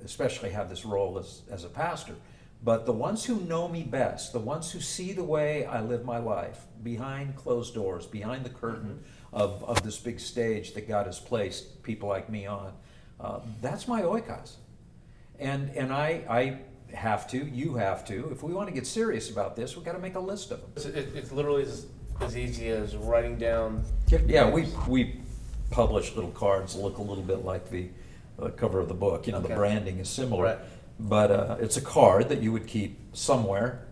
especially have this role as a pastor. But the ones who know me best, the ones who see the way I live my life, behind closed doors, behind the curtain of this big stage that God has placed people like me on, that's my oikos. And I have to, you have to, if we want to get serious about this, we've got to make a list of them. It's literally as easy as writing down. Yeah, we publish little cards that look a little bit like the cover of the book. The Okay. branding is similar. Right. But it's a card that you would keep somewhere,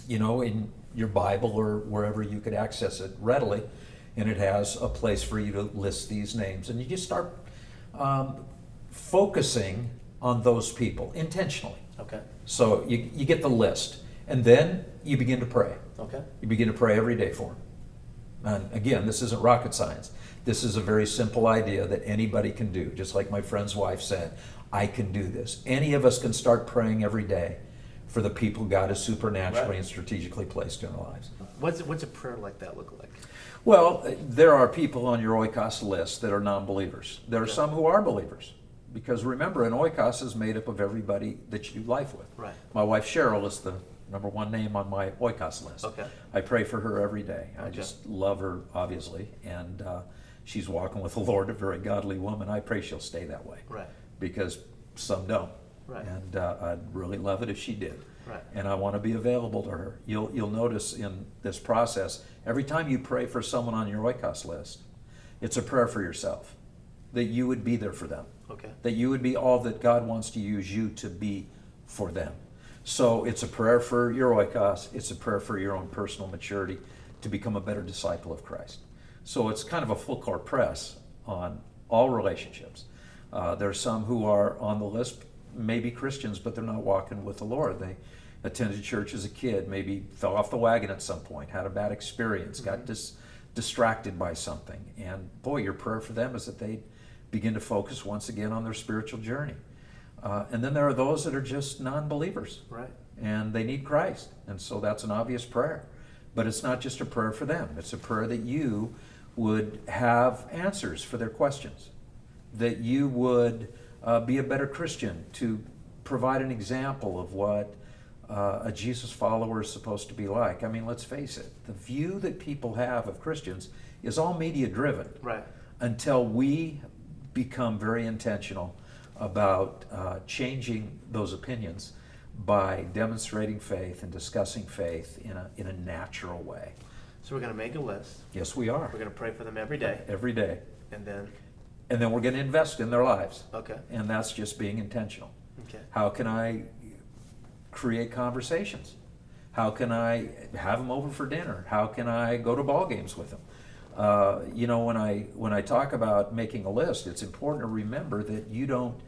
in your Bible or wherever you could access it readily. And it has a place for you to list these names. And you just start focusing on those people intentionally. Okay. So you get the list. And then you begin to pray. Okay. You begin to pray every day for them. And again, this isn't rocket science. This is a very simple idea that anybody can do. Just like my friend's wife said, I can do this. Any of us can start praying every day for the people God has supernaturally Right. and strategically placed in our lives. What's a prayer like that look like? Well, there are people on your oikos list that are non-believers. There are Yeah. some who are believers. Because remember, an oikos is made up of everybody that you do life with. Right. My wife Cheryl is the number 1 name on my oikos list. Okay. I pray for her every day. I Okay. just love her, obviously, and she's walking with the Lord, a very godly woman. I pray she'll stay that way. Right. Because some don't. Right. And I'd really love it if she did. Right. And I want to be available to her. You'll notice in this process, every time you pray for someone on your oikos list, it's a prayer for yourself, that you would be there for them. Okay. That you would be all that God wants to use you to be for them. So it's a prayer for your oikos, it's a prayer for your own personal maturity to become a better disciple of Christ. So it's kind of a full court press on all relationships. There are some who are on the list, maybe Christians, but they're not walking with the Lord. They attended church as a kid, maybe fell off the wagon at some point, had a bad experience, got distracted by something. And boy, your prayer for them is that they begin to focus once again on their spiritual journey. And then there are those that are just non-believers. Right. and they need Christ. And so that's an obvious prayer. But it's not just a prayer for them. It's a prayer that you would have answers for their questions, that you would be a better Christian, to provide an example of what a Jesus follower is supposed to be like. I mean, let's face it, the view that people have of Christians is all media driven. Right. Until we become very intentional about changing those opinions by demonstrating faith and discussing faith in a natural way. So we're going to make a list. Yes, we are. We're going to pray for them every day. Every day. And then, And then we're going to invest in their lives. okay. And that's just being intentional. Okay. How can I create conversations? How can I have them over for dinner? How can I go to ball games with them? When I talk about making a list, it's important to remember that you don't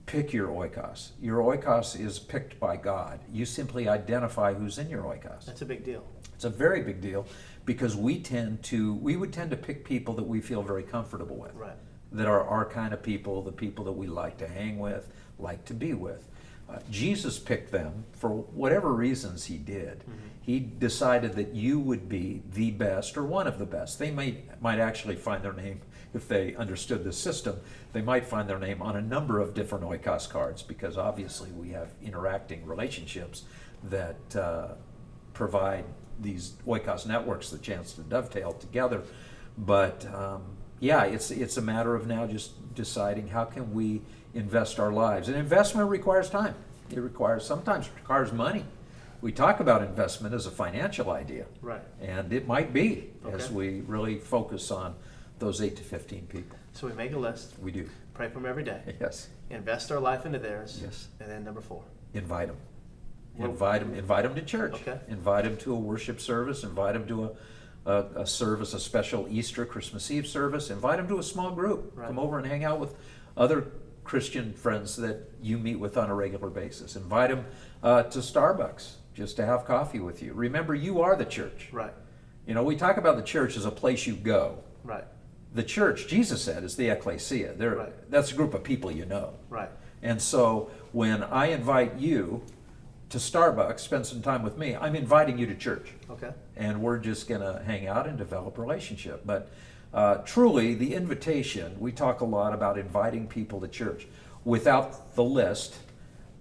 pick your oikos. Your oikos is picked by God. You simply identify who's in your oikos. That's a big deal. It's a very big deal, because we would tend to pick people that we feel very comfortable with. Right. That are our kind of people, the people that we like to hang with, like to be with. Jesus picked them for whatever reasons he did. Mm-hmm. He decided that you would be the best or one of the best. They might actually find their name, if they understood the system, they might find their name on a number of different oikos cards, because obviously we have interacting relationships that provide these oikos networks the chance to dovetail together. But it's a matter of now just deciding how can we invest our lives. And investment requires time. Sometimes requires money. We talk about investment as a financial idea. Right. And it might be, as Okay. we really focus on those 8 to 15 people. So we make a list. We do. Pray for them every day. Yes. Invest our life into theirs. Yes. And then number 4. Invite them. Well- Invite them to church. Okay. Invite them to a worship service. Invite them to a service, a special Easter, Christmas Eve service. Invite them to a small group. Right. Come over and hang out with other Christian friends that you meet with on a regular basis. Invite them to Starbucks just to have coffee with you. Remember, you are the church. Right. We talk about the church as a place you go. Right. The church, Jesus said, is the ecclesia. Right. That's a group of people you know. Right. And so when I invite you to Starbucks, spend some time with me, I'm inviting you to church. Okay. And we're just going to hang out and develop a relationship. But truly, the invitation, we talk a lot about inviting people to church. Without the list,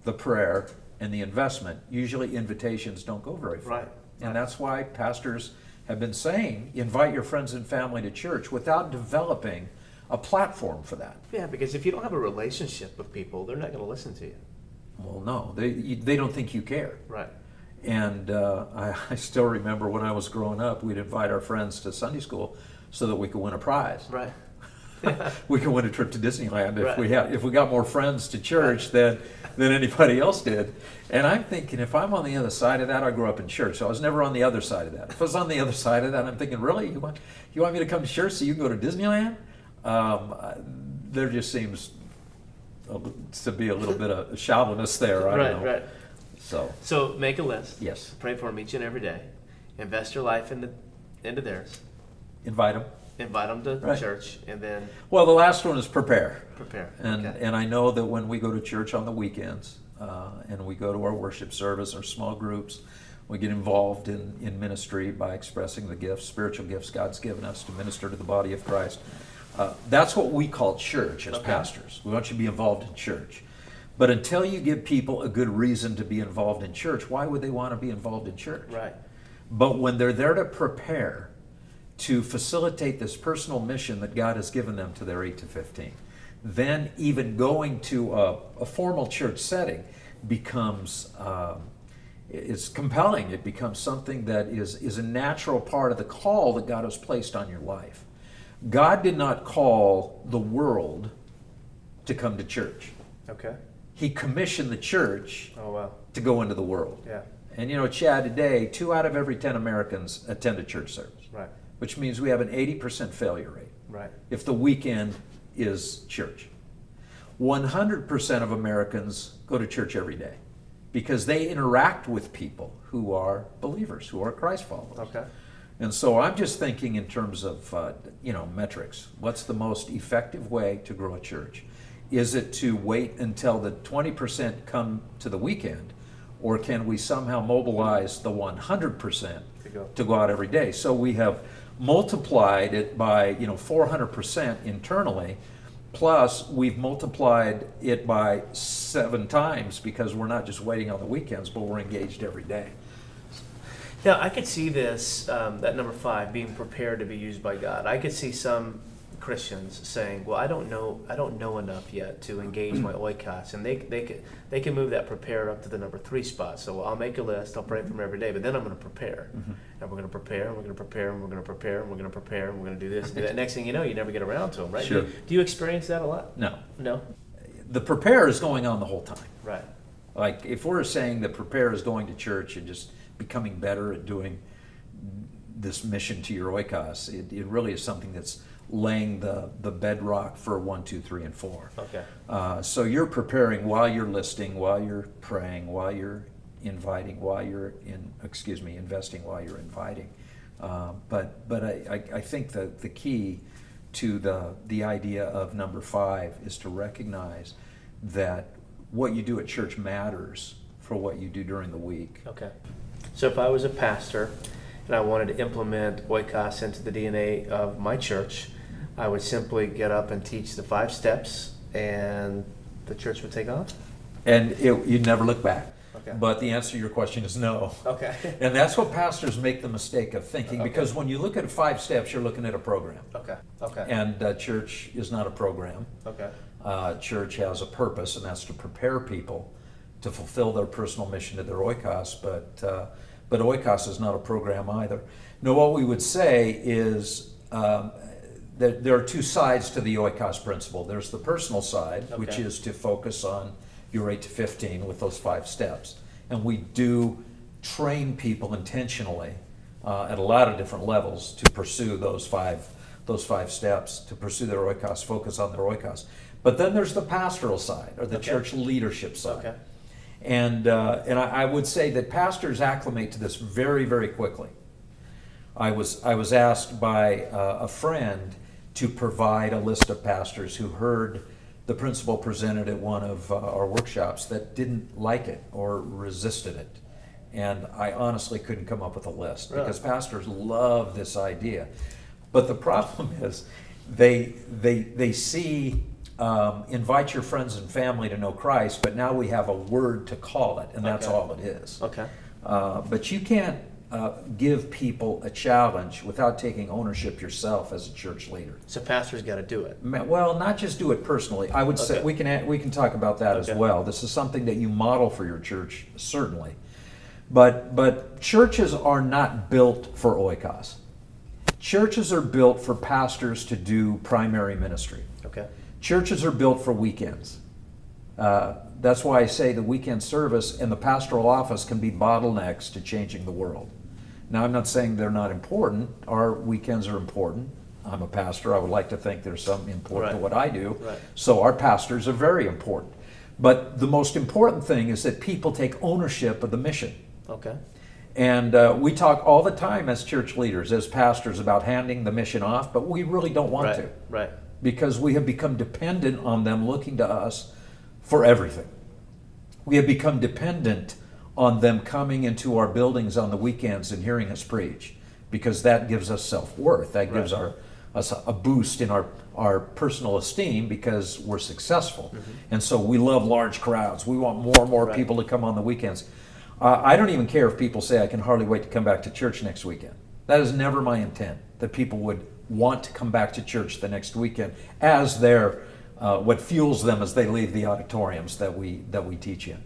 the prayer, and the investment, usually invitations don't go very far. Right. And that's why pastors have been saying, invite your friends and family to church, without developing a platform for that. Yeah, because if you don't have a relationship with people, they're not going to listen to you. Well, no, they don't think you care. Right. And I still remember when I was growing up, we'd invite our friends to Sunday school so that we could win a prize. Right. We could win a trip to Disneyland Right. if we got more friends to church than anybody else did. And I'm thinking, if I'm on the other side of that, I grew up in church, so I was never on the other side of that. If I was on the other side of that, I'm thinking, really, you want me to come to church so you can go to Disneyland? There just seems to be a little bit of shallowness there. I don't know. Right. So make a list. Yes. Pray for them each and every day. Invest your life into theirs. Invite them. Invite them to Right. church, and then Well, the last one is prepare. prepare. And Okay. and I know that when we go to church on the weekends, and we go to our worship service, our small groups, we get involved in ministry by expressing the gifts, spiritual gifts God's given us to minister to the body of Christ. That's what we call church as Okay. pastors. We want you to be involved in church. But until you give people a good reason to be involved in church, why would they want to be involved in church? Right. But when they're there to prepare, to facilitate this personal mission that God has given them to their 8 to 15, then even going to a formal church setting becomes it's compelling. It becomes something that is a natural part of the call that God has placed on your life. God did not call the world to come to church. Okay. He commissioned the church Oh wow. to go into the world. Yeah. And Chad, today, 2 out of every 10 Americans attend a church service, Right. which means we have an 80% failure rate Right. if the weekend is church. 100% of Americans go to church every day because they interact with people who are believers, who are Christ followers. Okay. And so I'm just thinking in terms of, metrics. What's the most effective way to grow a church? Is it to wait until the 20% come to the weekend, or can we somehow mobilize the 100% to go out every day? So we have multiplied it by 400% internally, plus we've multiplied it by 7 times because we're not just waiting on the weekends, but we're engaged every day. Now, I could see this, that number 5, being prepared to be used by God. I could see some Christians saying, well, I don't know enough yet to engage my oikos, and they can move that prepare up to the number 3 spot. So I'll make a list, I'll pray from every day, but then I'm going to prepare, and we're going to prepare, and we're going to prepare, and we're going to prepare, and we're going to prepare, and we're going to do this, and do that. Next thing you know, you never get around to them, right? Sure. Do you experience that a lot? No. No? The prepare is going on the whole time. Right. Like if we're saying that prepare is going to church and just becoming better at doing this mission to your oikos, it really is something that's laying the bedrock for 1, 2, 3, and 4. Okay. So you're preparing while you're listing, while you're praying, while you're inviting, while you're investing while you're inviting. But I think that the key to the idea of number 5 is to recognize that what you do at church matters for what you do during the week. Okay. So if I was a pastor and I wanted to implement oikos into the DNA of my church, I would simply get up and teach the 5 steps, and the church would take off? And you'd never look back. Okay. But the answer to your question is no. Okay. And that's what pastors make the mistake of thinking, Okay. because when you look at 5 steps, you're looking at a program. Okay. Okay. And church is not a program. Okay. Church has a purpose, and that's to prepare people to fulfill their personal mission to their oikos, but oikos is not a program either. No, what we would say is that there are 2 sides to the oikos principle. There's the personal side, which Okay. is to focus on your 8 to 15 with those 5 steps. And we do train people intentionally at a lot of different levels to pursue those five steps, to pursue their oikos, focus on their oikos. But then there's the pastoral side, or the Okay. church leadership side. Okay. And I would say that pastors acclimate to this very, very quickly. I was asked by a friend to provide a list of pastors who heard the principle presented at one of our workshops that didn't like it or resisted it. And I honestly couldn't come up with a list, Really? because pastors love this idea. But the problem is they see invite your friends and family to know Christ, but now we have a word to call it, and that's Okay. all it is. Okay. But you can't give people a challenge without taking ownership yourself as a church leader. So pastors got to do it. Well, not just do it personally. I would say Okay. we can talk about that as Okay. well. This is something that you model for your church, certainly. But churches are not built for oikos. Churches are built for pastors to do primary ministry. Okay. Churches are built for weekends. That's why I say the weekend service and the pastoral office can be bottlenecks to changing the world. Now, I'm not saying they're not important. Our weekends are important. I'm a pastor. I would like to think there's some important to Right. what I do. Right. So our pastors are very important. But the most important thing is that people take ownership of the mission. Okay. And we talk all the time as church leaders, as pastors, about handing the mission off, but we really don't want Right. to, Right. because we have become dependent on them looking to us for everything. We have become dependent on them coming into our buildings on the weekends and hearing us preach, because that gives us self-worth. That gives Right. us a boost in our personal esteem because we're successful. Mm-hmm. And so we love large crowds. We want more and more Right. people to come on the weekends. I don't even care if people say, I can hardly wait to come back to church next weekend. That is never my intent, that people would want to come back to church the next weekend as their what fuels them as they leave the auditoriums that we teach in.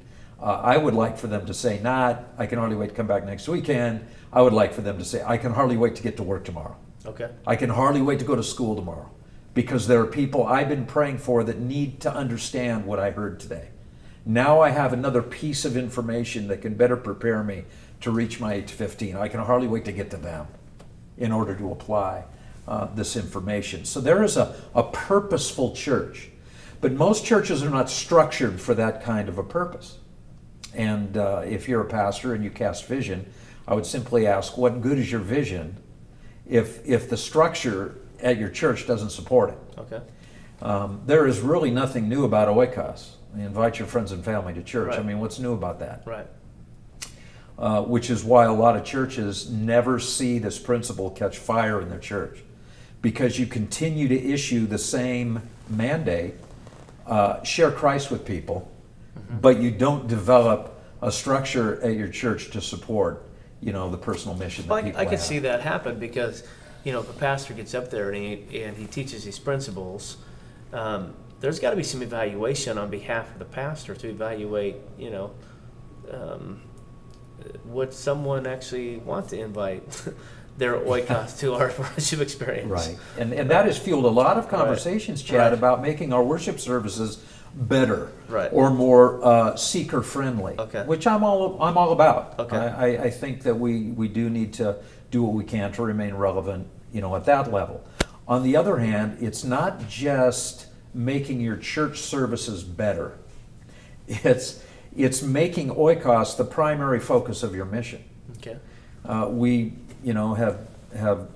I would like for them to say, not, I can hardly wait to come back next weekend. I would like for them to say, I can hardly wait to get to work tomorrow. Okay. I can hardly wait to go to school tomorrow, because there are people I've been praying for that need to understand what I heard today. Now I have another piece of information that can better prepare me to reach my 8 to 15. I can hardly wait to get to them in order to apply this information. So there is a purposeful church, but most churches are not structured for that kind of a purpose. And if you're a pastor and you cast vision, I would simply ask, what good is your vision if the structure at your church doesn't support it? Okay. There is really nothing new about oikos. Invite your friends and family to church. Right. I mean, what's new about that? Right. which is why a lot of churches never see this principle catch fire in their church, because you continue to issue the same mandate, share Christ with people, but you don't develop a structure at your church to support, the personal mission that people I could have. see that happen because, if a pastor gets up there and he teaches these principles, there's got to be some evaluation on behalf of the pastor to evaluate, would someone actually want to invite their oikos to our worship experience? Right, and that has fueled a lot of conversations, Chad, Right. about making our worship services better, Right. or more seeker friendly, Okay. which I'm all about. Okay. I think that we do need to do what we can to remain relevant, at that level. On the other hand, it's not just making your church services better. It's making Oikos the primary focus of your mission. Okay. We, have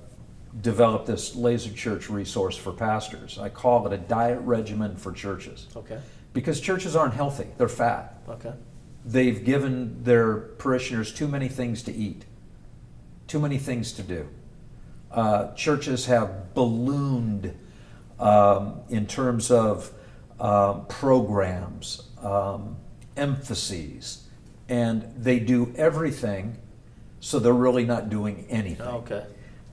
developed this laser church resource for pastors. I call it a diet regimen for churches. Okay. Because churches aren't healthy, they're fat. Okay. They've given their parishioners too many things to eat, too many things to do. Churches have ballooned in terms of programs, emphases, and they do everything, so they're really not doing anything. Okay.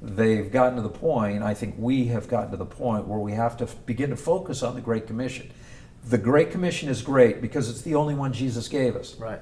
They've gotten to the point, I think we have gotten to the point where we have to begin to focus on the Great Commission. The Great Commission is great because it's the only one Jesus gave us. Right.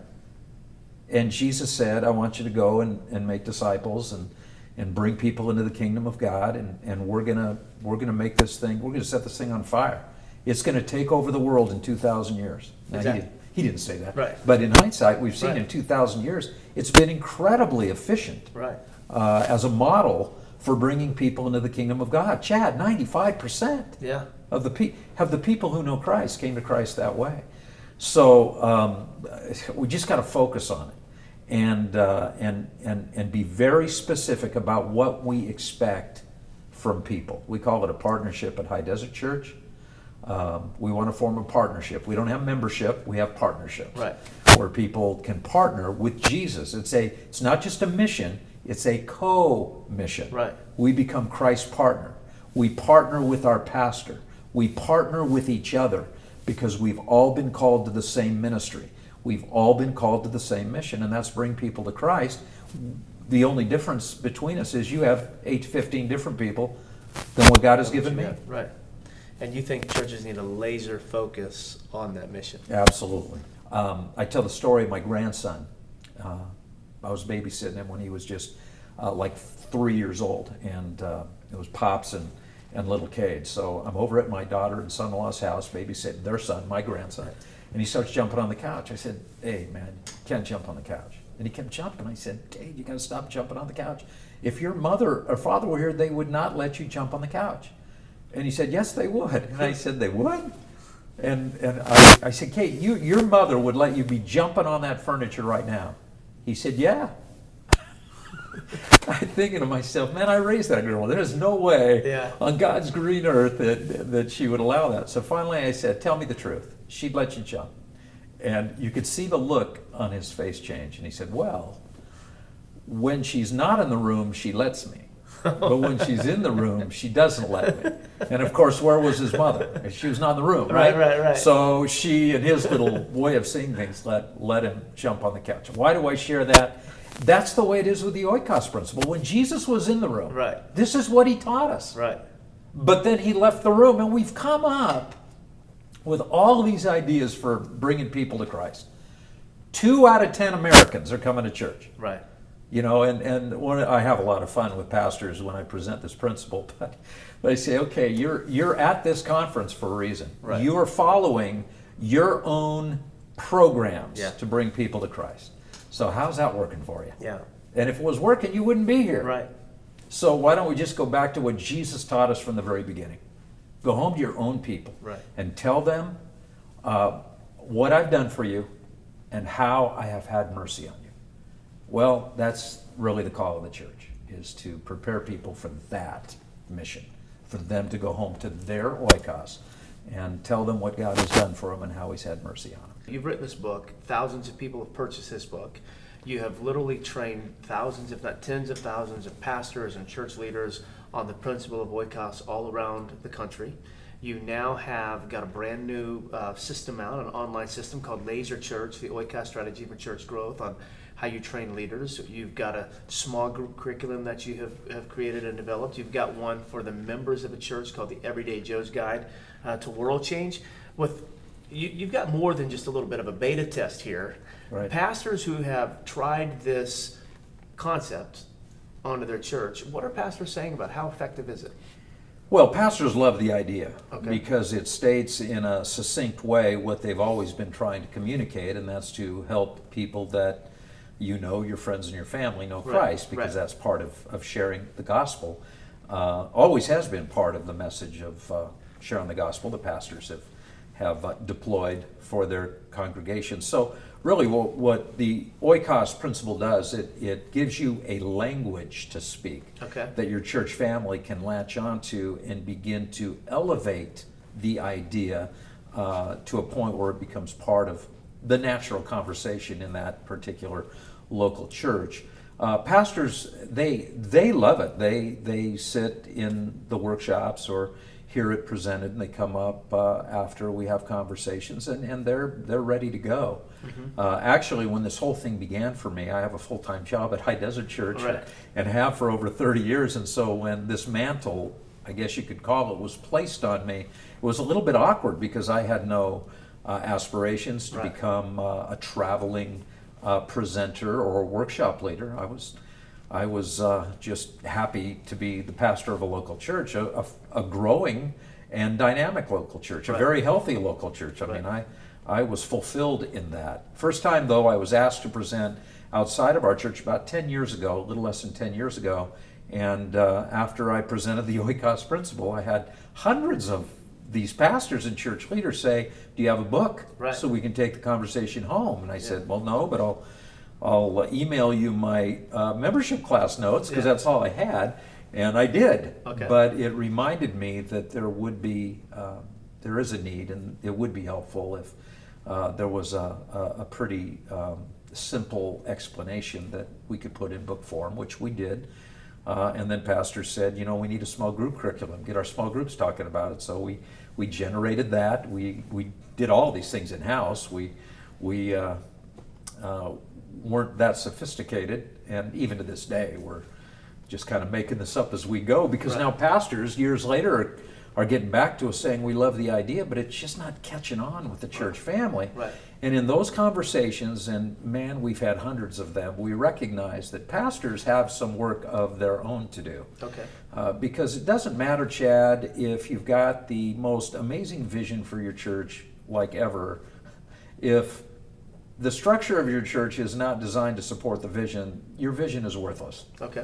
And Jesus said, I want you to go and make disciples and bring people into the kingdom of God, and we're gonna make this thing, we're gonna set this thing on fire. It's gonna take over the world in 2,000 years. Now, Exactly. he didn't say that. Right. But in hindsight, we've seen Right. in 2,000 years, it's been incredibly efficient Right. as a model for bringing people into the kingdom of God. Chad, 95% Yeah. of the people who know Christ came to Christ that way. So we just got to focus on it, and be very specific about what we expect from people. We call it a partnership at High Desert Church. We want to form a partnership. We don't have membership; we have partnerships, Right. where people can partner with Jesus. It's not just a mission; it's a co-mission. Right. We become Christ's partner. We partner with our pastor. We partner with each other because we've all been called to the same ministry. We've all been called to the same mission, and that's bring people to Christ. The only difference between us is you have 8 to 15 different people than what God has given me. Yeah, right. And you think churches need a laser focus on that mission? Absolutely. I tell the story of my grandson. I was babysitting him when he was just like 3 years old, and it was Pops and little Cade. So I'm over at my daughter and son-in-law's house babysitting their son, my grandson, and he starts jumping on the couch. I said, hey man, you can't jump on the couch. And he kept jumping. I said, Cade, you gotta stop jumping on the couch. If your mother or father were here, they would not let you jump on the couch. And he said, yes, they would. And I said, they would? And I said, Cade, your mother would let you be jumping on that furniture right now. He said, yeah. I'm thinking to myself, man, I raised that girl. There's no way on God's green earth that she would allow that. So finally I said, tell me the truth. She'd let you jump. And you could see the look on his face change. And he said, well, when she's not in the room, she lets me. But when she's in the room, she doesn't let me. And of course, where was his mother? She was not in the room, right? Right. So she, in his little way of seeing things, let him jump on the couch. Why do I share that? That's the way it is with the Oikos principle. When Jesus was in the room, Right. this is what he taught us. Right. But then he left the room, and we've come up with all these ideas for bringing people to Christ. 2 out of 10 Americans are coming to church. Right. I have a lot of fun with pastors when I present this principle, but I say, okay, you're at this conference for a reason. Right. You are following your own programs Yeah. to bring people to Christ. So how's that working for you? Yeah. And if it was working, you wouldn't be here. Right. So why don't we just go back to what Jesus taught us from the very beginning? Go home to your own people, Right. and tell them what I've done for you and how I have had mercy on you. Well, that's really the call of the church, is to prepare people for that mission, for them to go home to their oikos and tell them what God has done for them and how he's had mercy on them. You've written this book. Thousands of people have purchased this book. You have literally trained thousands, if not tens of thousands, of pastors and church leaders on the principle of Oikos all around the country. You now have got a brand new system out, an online system called Laser Church, the Oikos strategy for church growth, on how you train leaders. You've got a small group curriculum that you have created and developed. You've got one for the members of a church called the Everyday Joe's Guide to World Change. You've got more than just a little bit of a beta test here. Right. Pastors who have tried this concept onto their church, what are pastors saying about how effective is it? Well, pastors love the idea Okay. because it states in a succinct way what they've always been trying to communicate, and that's to help people that your friends and your family know Right, Christ, because right. that's part of sharing the gospel. Always has been part of the message of sharing the gospel. The pastors have deployed for their congregations. So really what the Oikos principle does, it gives you a language to speak Okay. that your church family can latch onto and begin to elevate the idea to a point where it becomes part of the natural conversation in that particular local church. Pastors, they love it. They sit in the workshops or hear it presented, and they come up after we have conversations, and they're ready to go. Actually, when this whole thing began for me, I have a full-time job at High Desert Church, Right. and have for over 30 years, and so when this mantle, I guess you could call it, was placed on me, it was a little bit awkward because I had no aspirations to Right. become a traveling presenter or a workshop leader. I was just happy to be the pastor of a local church, a growing and dynamic local church, a Right. very healthy local church. I Right. mean, I was fulfilled in that. First time, though, I was asked to present outside of our church about 10 years ago, a little less than 10 years ago. And after I presented the Oikos principle, I had hundreds of these pastors and church leaders say, "Do you have a book Right. so we can take the conversation home?" And I said, "Well, no, but I'll email you my membership class notes," because Yeah. that's all I had, and I did. Okay. But it reminded me that there is a need, and it would be helpful if there was a pretty simple explanation that we could put in book form, which we did. And then pastors said, we need a small group curriculum, get our small groups talking about it. So we generated that. We did all these things in-house. We weren't that sophisticated, and even to this day, we're just kind of making this up as we go, because Right. now pastors, years later, are getting back to us saying we love the idea, but it's just not catching on with the church family. Right. And in those conversations, and man, we've had hundreds of them, we recognize that pastors have some work of their own to do. Okay. Because it doesn't matter, Chad, if you've got the most amazing vision for your church like ever, if the structure of your church is not designed to support the vision, your vision is worthless. Okay.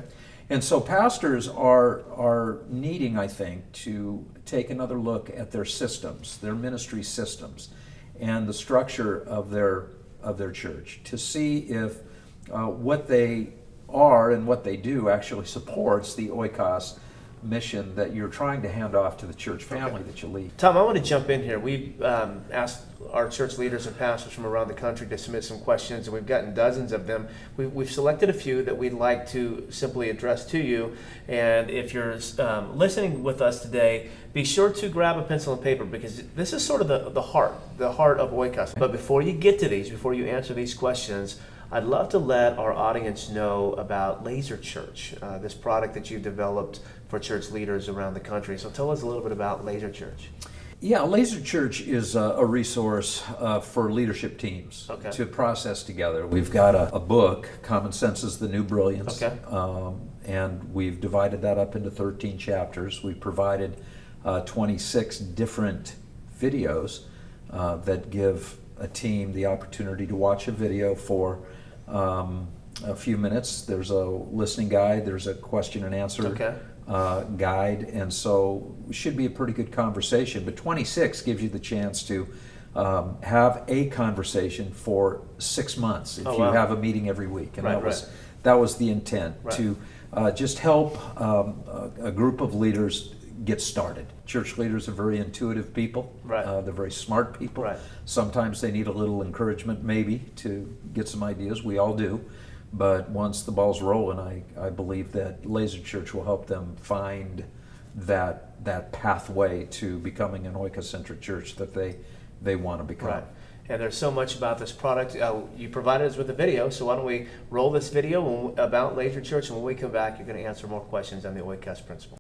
And so pastors are needing, I think, to take another look at their systems, their ministry systems, and the structure of their church, to see if what they are and what they do actually supports the Oikos mission that you're trying to hand off to the church family that you lead. Tom, I want to jump in here. We've asked our church leaders and pastors from around the country to submit some questions, and we've gotten dozens of them. We've selected a few that we'd like to simply address to you. And if you're listening with us today, be sure to grab a pencil and paper, because this is sort of the heart of Oikos. But before you get to these, before you answer these questions, I'd love to let our audience know about Laser Church, this product that you've developed for church leaders around the country. So tell us a little bit about Laser Church. Yeah, Laser Church is a resource for leadership teams Okay. to process together. We've got a book, Common Sense is the New Brilliance, Okay. and we've divided that up into 13 chapters. We've provided 26 different videos that give a team the opportunity to watch a video for a few minutes. There's a listening guide, there's a question and answer Okay. guide, and so it should be a pretty good conversation. But 26 gives you the chance to have a conversation for 6 months if Oh, you wow. have a meeting every week. And Right, that was the intent, Right. to just help a group of leaders get started. Church leaders are very intuitive people. Right. They're very smart people. Right. Sometimes they need a little encouragement maybe to get some ideas. We all do. But once the ball's rolling, I believe that Laser Church will help them find that pathway to becoming an Oikos-centric church that they want to become. Right. And there's so much about this product. You provided us with a video, so why don't we roll this video about Laser Church, and when we come back, you're going to answer more questions on the Oikos principle.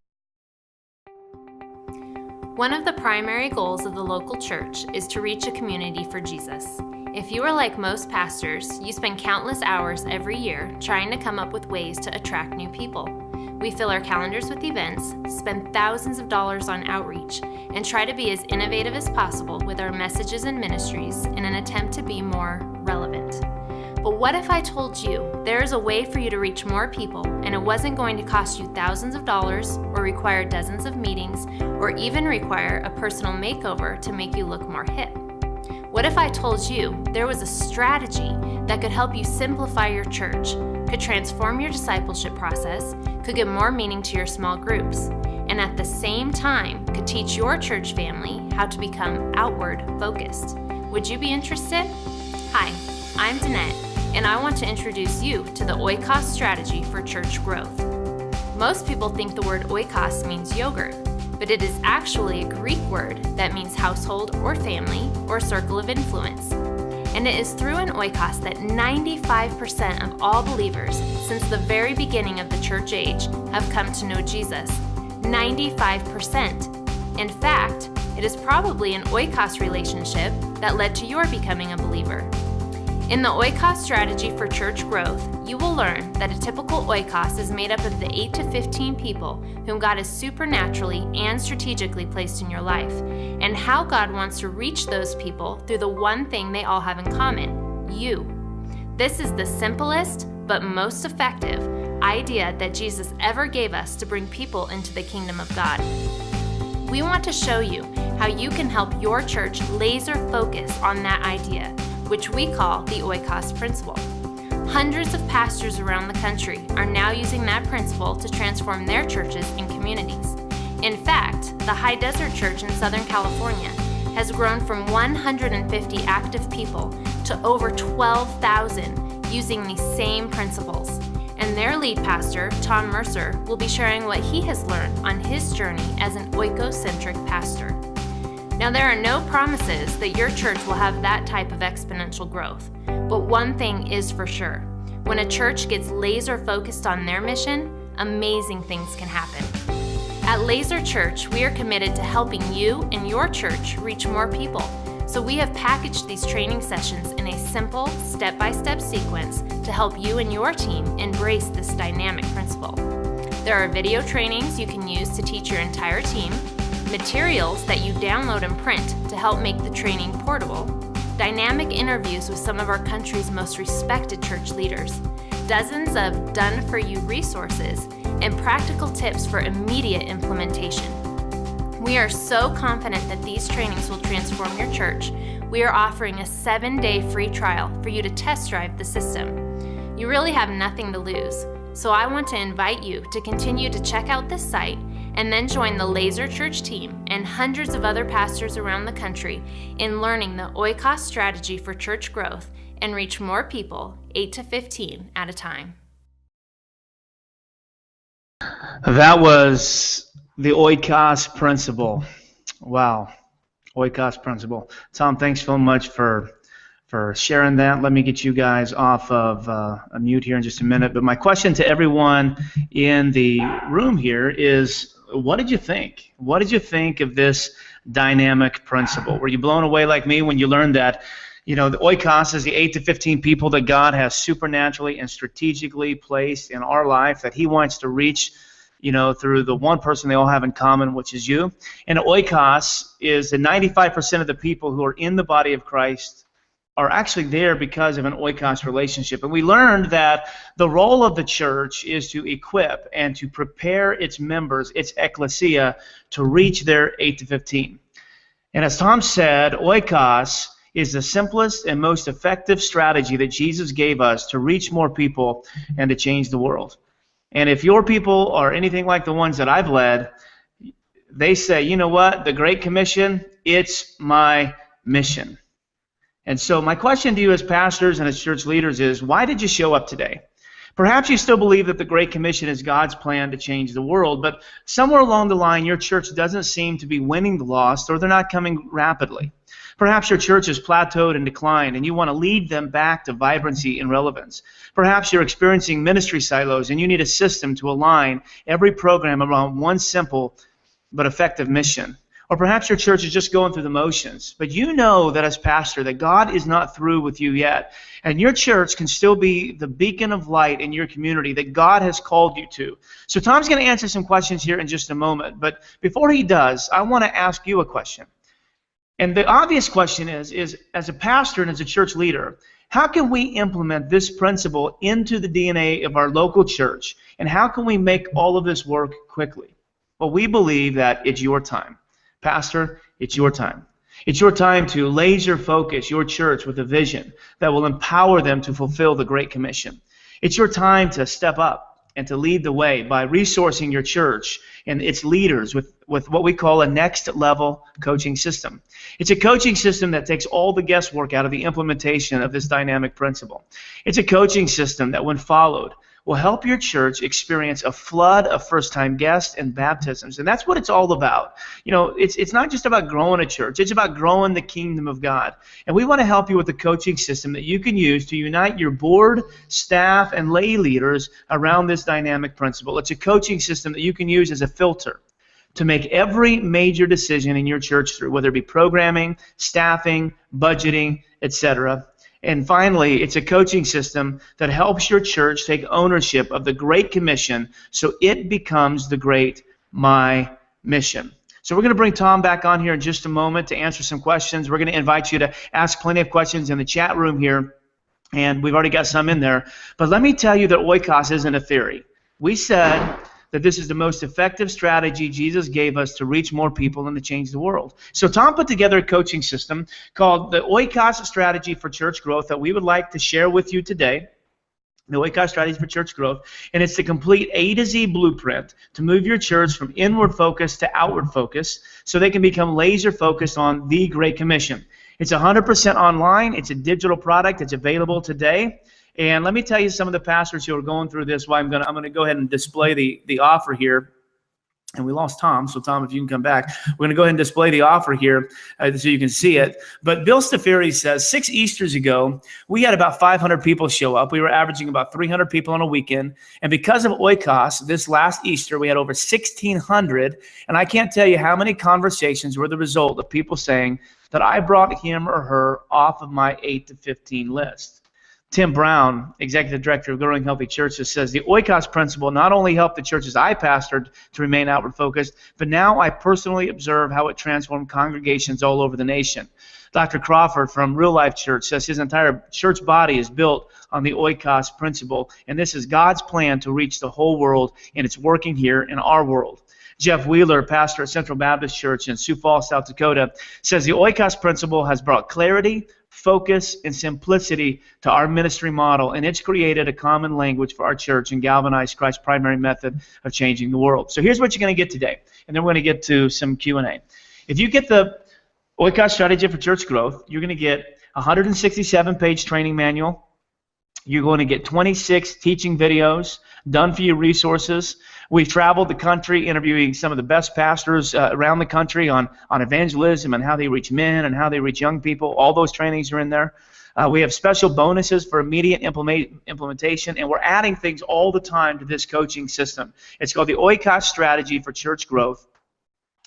One of the primary goals of the local church is to reach a community for Jesus. If you are like most pastors, you spend countless hours every year trying to come up with ways to attract new people. We fill our calendars with events, spend thousands of dollars on outreach, and try to be as innovative as possible with our messages and ministries in an attempt to be more relevant. But what if I told you there is a way for you to reach more people, and it wasn't going to cost you thousands of dollars or require dozens of meetings or even require a personal makeover to make you look more hip? What if I told you there was a strategy that could help you simplify your church, could transform your discipleship process, could give more meaning to your small groups, and at the same time could teach your church family how to become outward focused? Would you be interested? Hi, I'm Danette, and I want to introduce you to the Oikos strategy for church growth. Most people think the word oikos means yogurt, but it is actually a Greek word that means household or family or circle of influence. And it is through an oikos that 95% of all believers since the very beginning of the church age have come to know Jesus. 95%. In fact, it is probably an oikos relationship that led to your becoming a believer. In the Oikos strategy for church growth, you will learn that a typical oikos is made up of the 8 to 15 people whom God has supernaturally and strategically placed in your life, and how God wants to reach those people through the one thing they all have in common: you. This is the simplest but most effective idea that Jesus ever gave us to bring people into the kingdom of God. We want to show you how you can help your church laser focus on that idea, which we call the Oikos principle. Hundreds of pastors around the country are now using that principle to transform their churches and communities. In fact, the High Desert Church in Southern California has grown from 150 active people to over 12,000 using these same principles. And their lead pastor, Tom Mercer, will be sharing what he has learned on his journey as an Oikos-centric pastor. Now, there are no promises that your church will have that type of exponential growth, but one thing is for sure. When a church gets laser focused on their mission, amazing things can happen. At Laser Church, we are committed to helping you and your church reach more people. So we have packaged these training sessions in a simple, step-by-step sequence to help you and your team embrace this dynamic principle. There are video trainings you can use to teach your entire team, materials that you download and print to help make the training portable, dynamic interviews with some of our country's most respected church leaders, dozens of done-for-you resources, and practical tips for immediate implementation. We are so confident that these trainings will transform your church. We are offering a 7-day free trial for you to test drive the system. You really have nothing to lose, so I want to invite you to continue to check out this site and then join the Laser Church team and hundreds of other pastors around the country in learning the Oikos strategy for church growth and reach more people, 8 to 15 at a time. That was the Oikos principle. Wow, Oikos principle. Tom, thanks so much for sharing that. Let me get you guys off of a mute here in just a minute. But my question to everyone in the room here is, what did you think? What did you think of this dynamic principle? Were you blown away like me when you learned that, the Oikos is the 8 to 15 people that God has supernaturally and strategically placed in our life that He wants to reach, through the one person they all have in common, which is you. And Oikos is the 95% of the people who are in the body of Christ are actually there because of an Oikos relationship. And we learned that the role of the church is to equip and to prepare its members, its ecclesia, to reach their 8 to 15. And as Tom said, Oikos is the simplest and most effective strategy that Jesus gave us to reach more people and to change the world. And if your people are anything like the ones that I've led, They say, you know what, the Great Commission, it's my mission. And so my question to you as pastors and as church leaders is, why did you show up today? Perhaps you still believe that the Great Commission is God's plan to change the world, but somewhere along the line your church doesn't seem to be winning the lost, or they're not coming rapidly. Perhaps your church has plateaued and declined, and you want to lead them back to vibrancy and relevance. Perhaps you're experiencing ministry silos, and you need a system to align every program around one simple but effective mission. Or perhaps your church is just going through the motions, but you know that as pastor that God is not through with you yet, and your church can still be the beacon of light in your community that God has called you to. So Tom's going to answer some questions here in just a moment, but before he does, I want to ask you a question. And the obvious question is as a pastor and as a church leader, how can we implement this principle into the DNA of our local church, and how can we make all of this work quickly? Well, we believe that it's your time. Pastor, it's your time. It's your time to laser focus your church with a vision that will empower them to fulfill the Great Commission. It's your time to step up and to lead the way by resourcing your church and its leaders with what we call a next level coaching system. It's a coaching system that takes all the guesswork out of the implementation of this dynamic principle. It's a coaching system that, when followed, will help your church experience a flood of first-time guests and baptisms. And that's what it's all about. You know, it's not just about growing a church. It's about growing the kingdom of God. And we want to help you with a coaching system that you can use to unite your board, staff, and lay leaders around this dynamic principle. It's a coaching system that you can use as a filter to make every major decision in your church through, whether it be programming, staffing, budgeting, etc. And finally, it's a coaching system that helps your church take ownership of the Great Commission so it becomes the Great My Mission. So we're going to bring Tom back on here in just a moment to answer some questions. We're going to invite you to ask plenty of questions in the chat room here, and we've already got some in there. But let me tell you that Oikos isn't a theory. We said that this is the most effective strategy Jesus gave us to reach more people and to change the world. So Tom put together a coaching system called the Oikos Strategy for Church Growth that we would like to share with you today. The Oikos Strategy for Church Growth, and it's the complete A to Z blueprint to move your church from inward focus to outward focus so they can become laser focused on the Great Commission. It's 100% online. It's a digital product. It's available today. And let me tell you some of the pastors who are going through this. Why I'm going to go ahead and display the offer here. And we lost Tom, so Tom, if you can come back. We're going to go ahead and display the offer here so you can see it. But Bill Stafiri says 6 Easters ago, we had about 500 people show up. We were averaging about 300 people on a weekend. And because of Oikos, this last Easter, we had over 1,600. And I can't tell you how many conversations were the result of people saying that I brought him or her off of my 8 to 15 list. Tim Brown, Executive Director of Growing Healthy Churches, says the Oikos principle not only helped the churches I pastored to remain outward focused, but now I personally observe how it transformed congregations all over the nation. Dr. Crawford from Real Life Church says his entire church body is built on the Oikos principle, and this is God's plan to reach the whole world, and it's working here in our world. Jeff Wheeler, pastor at Central Baptist Church in Sioux Falls, South Dakota, says the Oikos principle has brought clarity, focus, and simplicity to our ministry model, and it's created a common language for our church and galvanized Christ's primary method of changing the world. So here's what you're going to get today, and then we're going to get to some Q&A. If you get the Oikos Strategy for Church Growth, you're going to get a 167-page training manual. You're going to get 26 teaching videos, done-for-you resources. We've traveled the country interviewing some of the best pastors around the country on evangelism and how they reach men and how they reach young people. All those trainings are in there. We have special bonuses for immediate implementation, and we're adding things all the time to this coaching system. It's called the Oikos Strategy for Church Growth.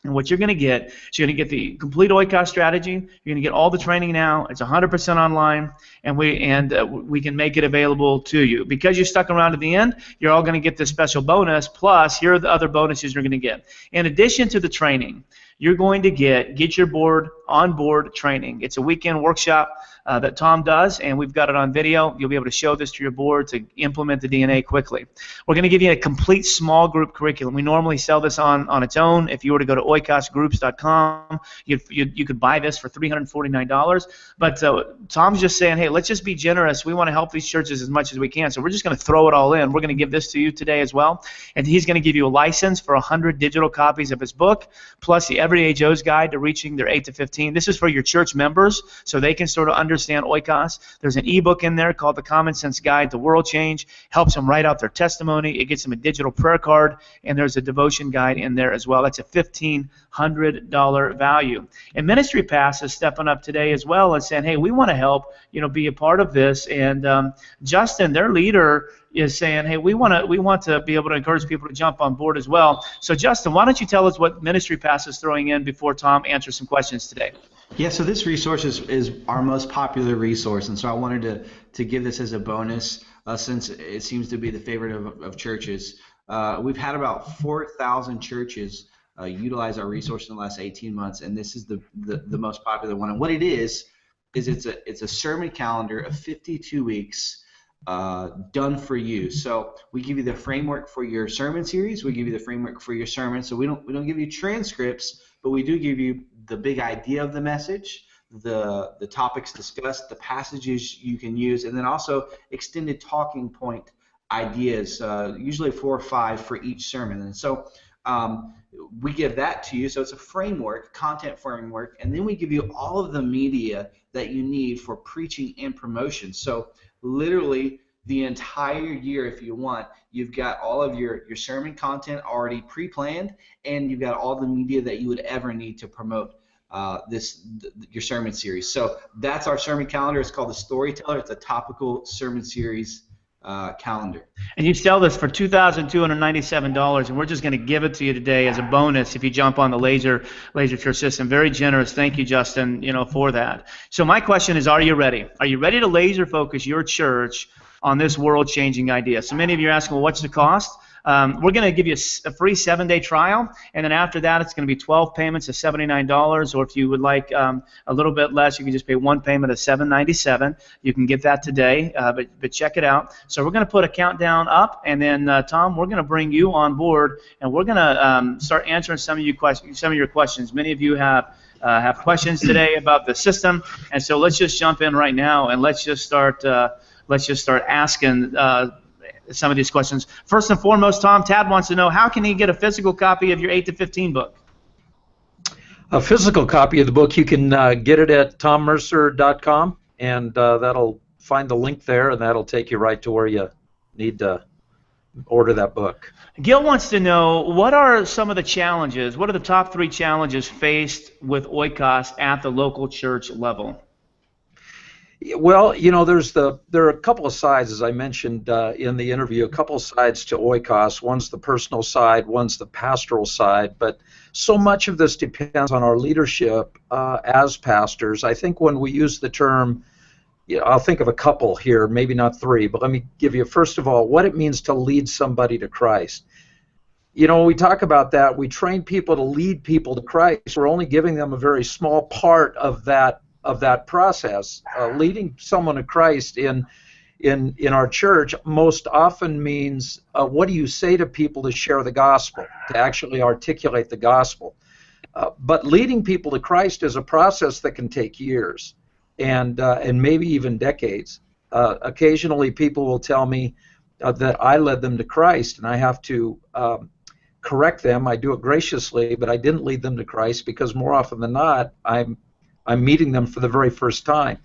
And what you're going to get is you're going to get the complete Oikos strategy. You're going to get all the training now. It's 100% online, and we can make it available to you. Because you stuck around to the end, you're all going to get this special bonus. Plus, here are the other bonuses you're going to get. In addition to the training, you're going to get your board on board training. It's a weekend workshop that Tom does, and we've got it on video. You'll be able to show this to your board to implement the DNA quickly. We're going to give you a complete small group curriculum. We normally sell this on its own. If you were to go to oikosgroups.com, you could buy this for $349. But Tom's just saying, hey, let's just be generous. We want to help these churches as much as we can, so we're just going to throw it all in. We're going to give this to you today as well, and he's going to give you a license for 100 digital copies of his book, plus the Everyday Joe's Guide to Reaching Their 8 to 15. This is for your church members, so they can sort of understand Oikos. There's an ebook in there called The Common Sense Guide to World Change. Helps them write out their testimony. It gets them a digital prayer card, and there's a devotion guide in there as well. That's a $1,500 value. And Ministry Pass is stepping up today as well and saying, hey, we want to help, be a part of this. And Justin, their leader, is saying, hey, we want to be able to encourage people to jump on board as well. So Justin, why don't you tell us what Ministry Pass is throwing in before Tom answers some questions today? Yeah, so this resource is our most popular resource, and so I wanted to give this as a bonus since it seems to be the favorite of churches. We've had about 4,000 churches utilize our resource in the last 18 months, and this is the most popular one. And what it is it's a sermon calendar of 52 weeks done for you. So we give you the framework for your sermon series. We give you the framework for your sermon. So we don't give you transcripts, but we do give you the big idea of the message, the topics discussed, the passages you can use, and then also extended talking point ideas, usually 4 or 5 for each sermon. And so we give that to you. So it's a framework, content framework, and then we give you all of the media that you need for preaching and promotion. So literally the entire year, if you want, you've got all of your sermon content already pre-planned, and you've got all the media that you would ever need to promote your sermon series. So that's our sermon calendar. It's called the Storyteller. It's a topical sermon series calendar. And you sell this for $2,297, and we're just going to give it to you today as a bonus if you jump on the Laser Church system. Very generous. Thank you, Justin, for that. So my question is, are you ready? Are you ready to laser focus your church on this world-changing idea? So many of you are asking, well, what's the cost? We're going to give you a free 7-day trial, and then after that it's going to be 12 payments of $79, or if you would like a little bit less, you can just pay one payment of $797. You can get that today, but check it out. So we're going to put a countdown up, and then Tom, we're going to bring you on board, and we're going to start answering some of your questions. Many of you have questions today about the system, and so let's just jump in right now, and let's just start asking some of these questions. First and foremost, Tom, Tad wants to know, how can he get a physical copy of your 8 to 15 book? A physical copy of the book, you can get it at tommercer.com, and that'll find the link there, and that'll take you right to where you need to order that book. Gil wants to know, what are some of the challenges, what are the top 3 challenges faced with Oikos at the local church level? Well, there are a couple of sides, as I mentioned in the interview, a couple of sides to Oikos. One's the personal side, one's the pastoral side, but so much of this depends on our leadership as pastors. I think when we use the term, I'll think of a couple here, maybe not 3, but let me give you, first of all, what it means to lead somebody to Christ. When we talk about that, we train people to lead people to Christ. We're only giving them a very small part of that process. Leading someone to Christ in our church most often means what do you say to people to share the gospel, to actually articulate the gospel. But leading people to Christ is a process that can take years and maybe even decades. Occasionally people will tell me that I led them to Christ, and I have to correct them. I do it graciously, but I didn't lead them to Christ, because more often than not I'm meeting them for the very first time.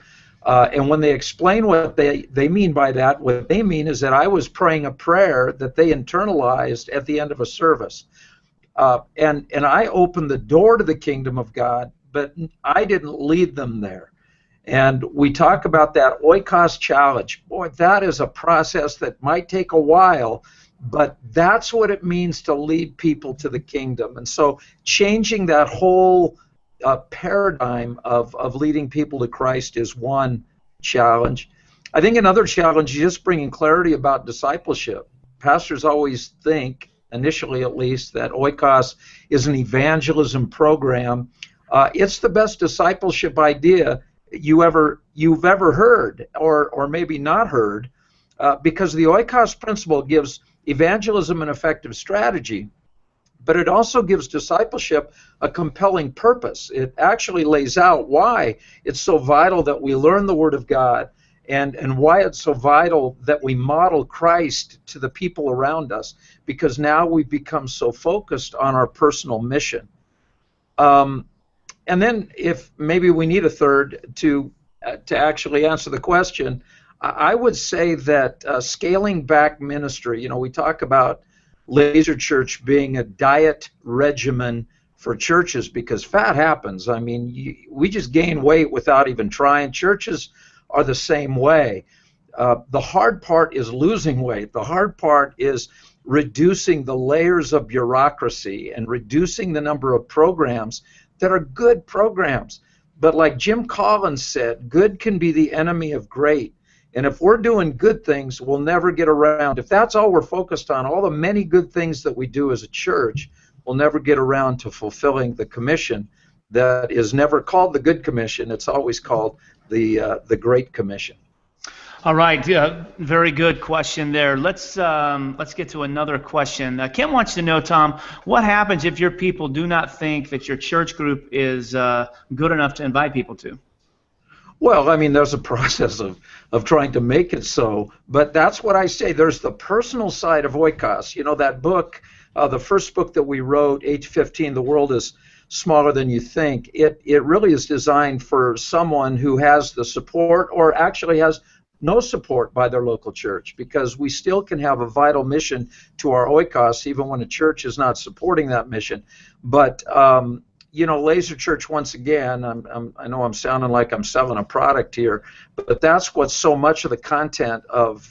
And when they explain what they mean by that, what they mean is that I was praying a prayer that they internalized at the end of a service. And I opened the door to the kingdom of God, but I didn't lead them there. And we talk about that Oikos challenge. Boy, that is a process that might take a while, but that's what it means to lead people to the kingdom. And so changing that whole paradigm of leading people to Christ is one challenge. I think another challenge is just bringing clarity about discipleship. Pastors always think, initially at least, that Oikos is an evangelism program. It's the best discipleship idea you've ever heard, or maybe not heard, because the Oikos principle gives evangelism an effective strategy, but it also gives discipleship a compelling purpose. It actually lays out why it's so vital that we learn the Word of God, and why it's so vital that we model Christ to the people around us, because now we've become so focused on our personal mission. And then if maybe we need a third to actually answer the question, I would say that scaling back ministry, we talk about Laser Church being a diet regimen for churches because fat happens. I mean, we just gain weight without even trying. Churches are the same way. The hard part is losing weight. The hard part is reducing the layers of bureaucracy and reducing the number of programs that are good programs. But like Jim Collins said, good can be the enemy of great. And if we're doing good things, we'll never get around. If that's all we're focused on, all the many good things that we do as a church, we'll never get around to fulfilling the commission that is never called the Good Commission. It's always called the Great Commission. All right, very good question there. Let's get to another question. Kim wants to know, Tom, what happens if your people do not think that your church group is good enough to invite people to? Well, I mean, there's a process of trying to make it so, but that's what I say. There's the personal side of Oikos. That book, the first book that we wrote, 8-15, The World is Smaller Than You Think, it really is designed for someone who has the support or actually has no support by their local church, because we still can have a vital mission to our Oikos even when a church is not supporting that mission. But Laser Church, once again, I know I'm sounding like I'm selling a product here, but that's what so much of the content of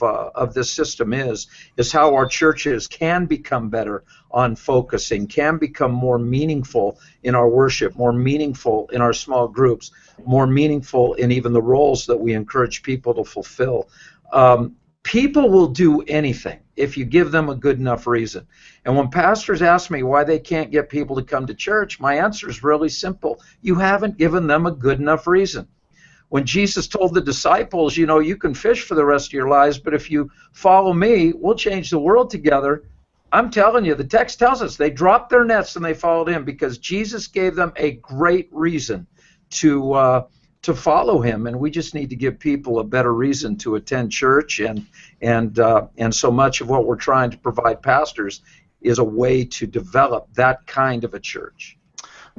this system is how our churches can become better on focusing, can become more meaningful in our worship, more meaningful in our small groups, more meaningful in even the roles that we encourage people to fulfill. People will do anything if you give them a good enough reason. And when pastors ask me why they can't get people to come to church, my answer is really simple. You haven't given them a good enough reason. When Jesus told the disciples, you can fish for the rest of your lives, but if you follow me, we'll change the world together. I'm telling you, the text tells us they dropped their nets and they followed him because Jesus gave them a great reason to follow him, and we just need to give people a better reason to attend church, and so much of what we're trying to provide pastors is a way to develop that kind of a church.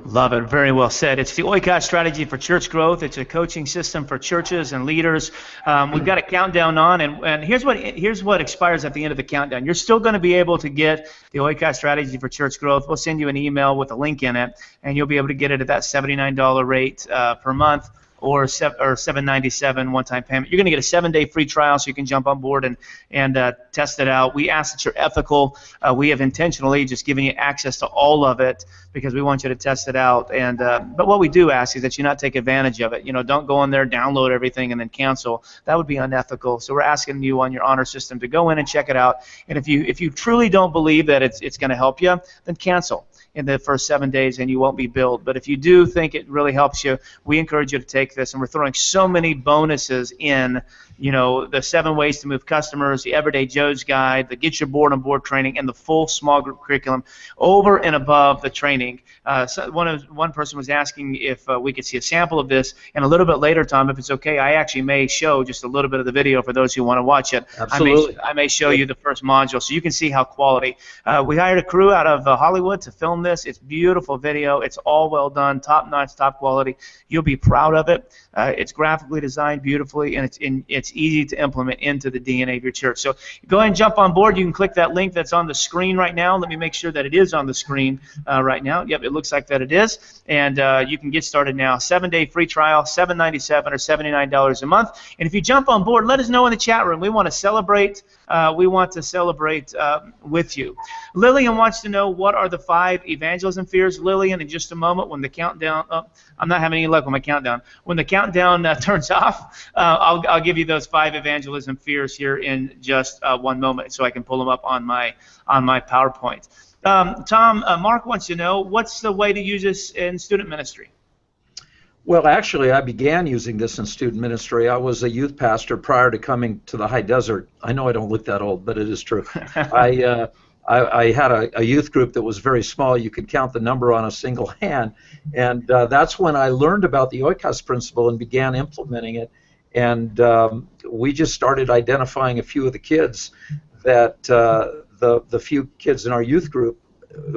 Love it. Very well said. It's the Oikos strategy for church growth. It's a coaching system for churches and leaders. We've got a countdown on, and here's what expires at the end of the countdown. You're still going to be able to get the Oikos strategy for church growth. We'll send you an email with a link in it, and you'll be able to get it at that $79 rate per month, or $797 one-time payment. You're going to get a 7-day free trial so you can jump on board and test it out. We ask that you're ethical. We have intentionally just given you access to all of it because we want you to test it out. But what we do ask is that you not take advantage of it. Don't go in there, download everything, and then cancel. That would be unethical. So we're asking you on your honor system to go in and check it out. And if you truly don't believe that it's going to help you, then cancel in the first 7 days and you won't be billed. But if you do think it really helps you, we encourage you to take this. And we're throwing so many bonuses in, the 7 ways to move customers, the Everyday Joe's Guide, the Get Your Board on Board training, and the full small group curriculum over and above the training. So one person was asking if we could see a sample of this, and a little bit later, Tom, if it's okay, I actually may show just a little bit of the video for those who want to watch it. Absolutely. I may show you the first module so you can see how quality. We hired a crew out of Hollywood to film this. It's beautiful video. It's all well done, top-notch, top quality. You'll be proud of it. It's graphically designed beautifully, and it's easy to implement into the DNA of your church. So go ahead and jump on board. You can click that link that's on the screen right now. Let me make sure that it is on the screen right now. Yep, it looks like that it is. And you can get started now. 7-day free trial, $797 or $79 a month. And if you jump on board, let us know in the chat room. We want to celebrate. With you. Lillian wants to know, what are the 5 evangelism fears? Lillian, in just a moment, when the countdown, I'm not having any luck with my countdown. When the countdown turns off, I'll give you those 5 evangelism fears here in just 1 moment, so I can pull them up on my PowerPoint. Tom, Mark wants to know, what's the way to use this in student ministry? Well, actually, I began using this in student ministry. I was a youth pastor prior to coming to the high desert. I know I don't look that old, but it is true. I had a youth group that was very small. You could count the number on a single hand. And that's when I learned about the Oikos principle and began implementing it. And we just started identifying a few of the kids that the few kids in our youth group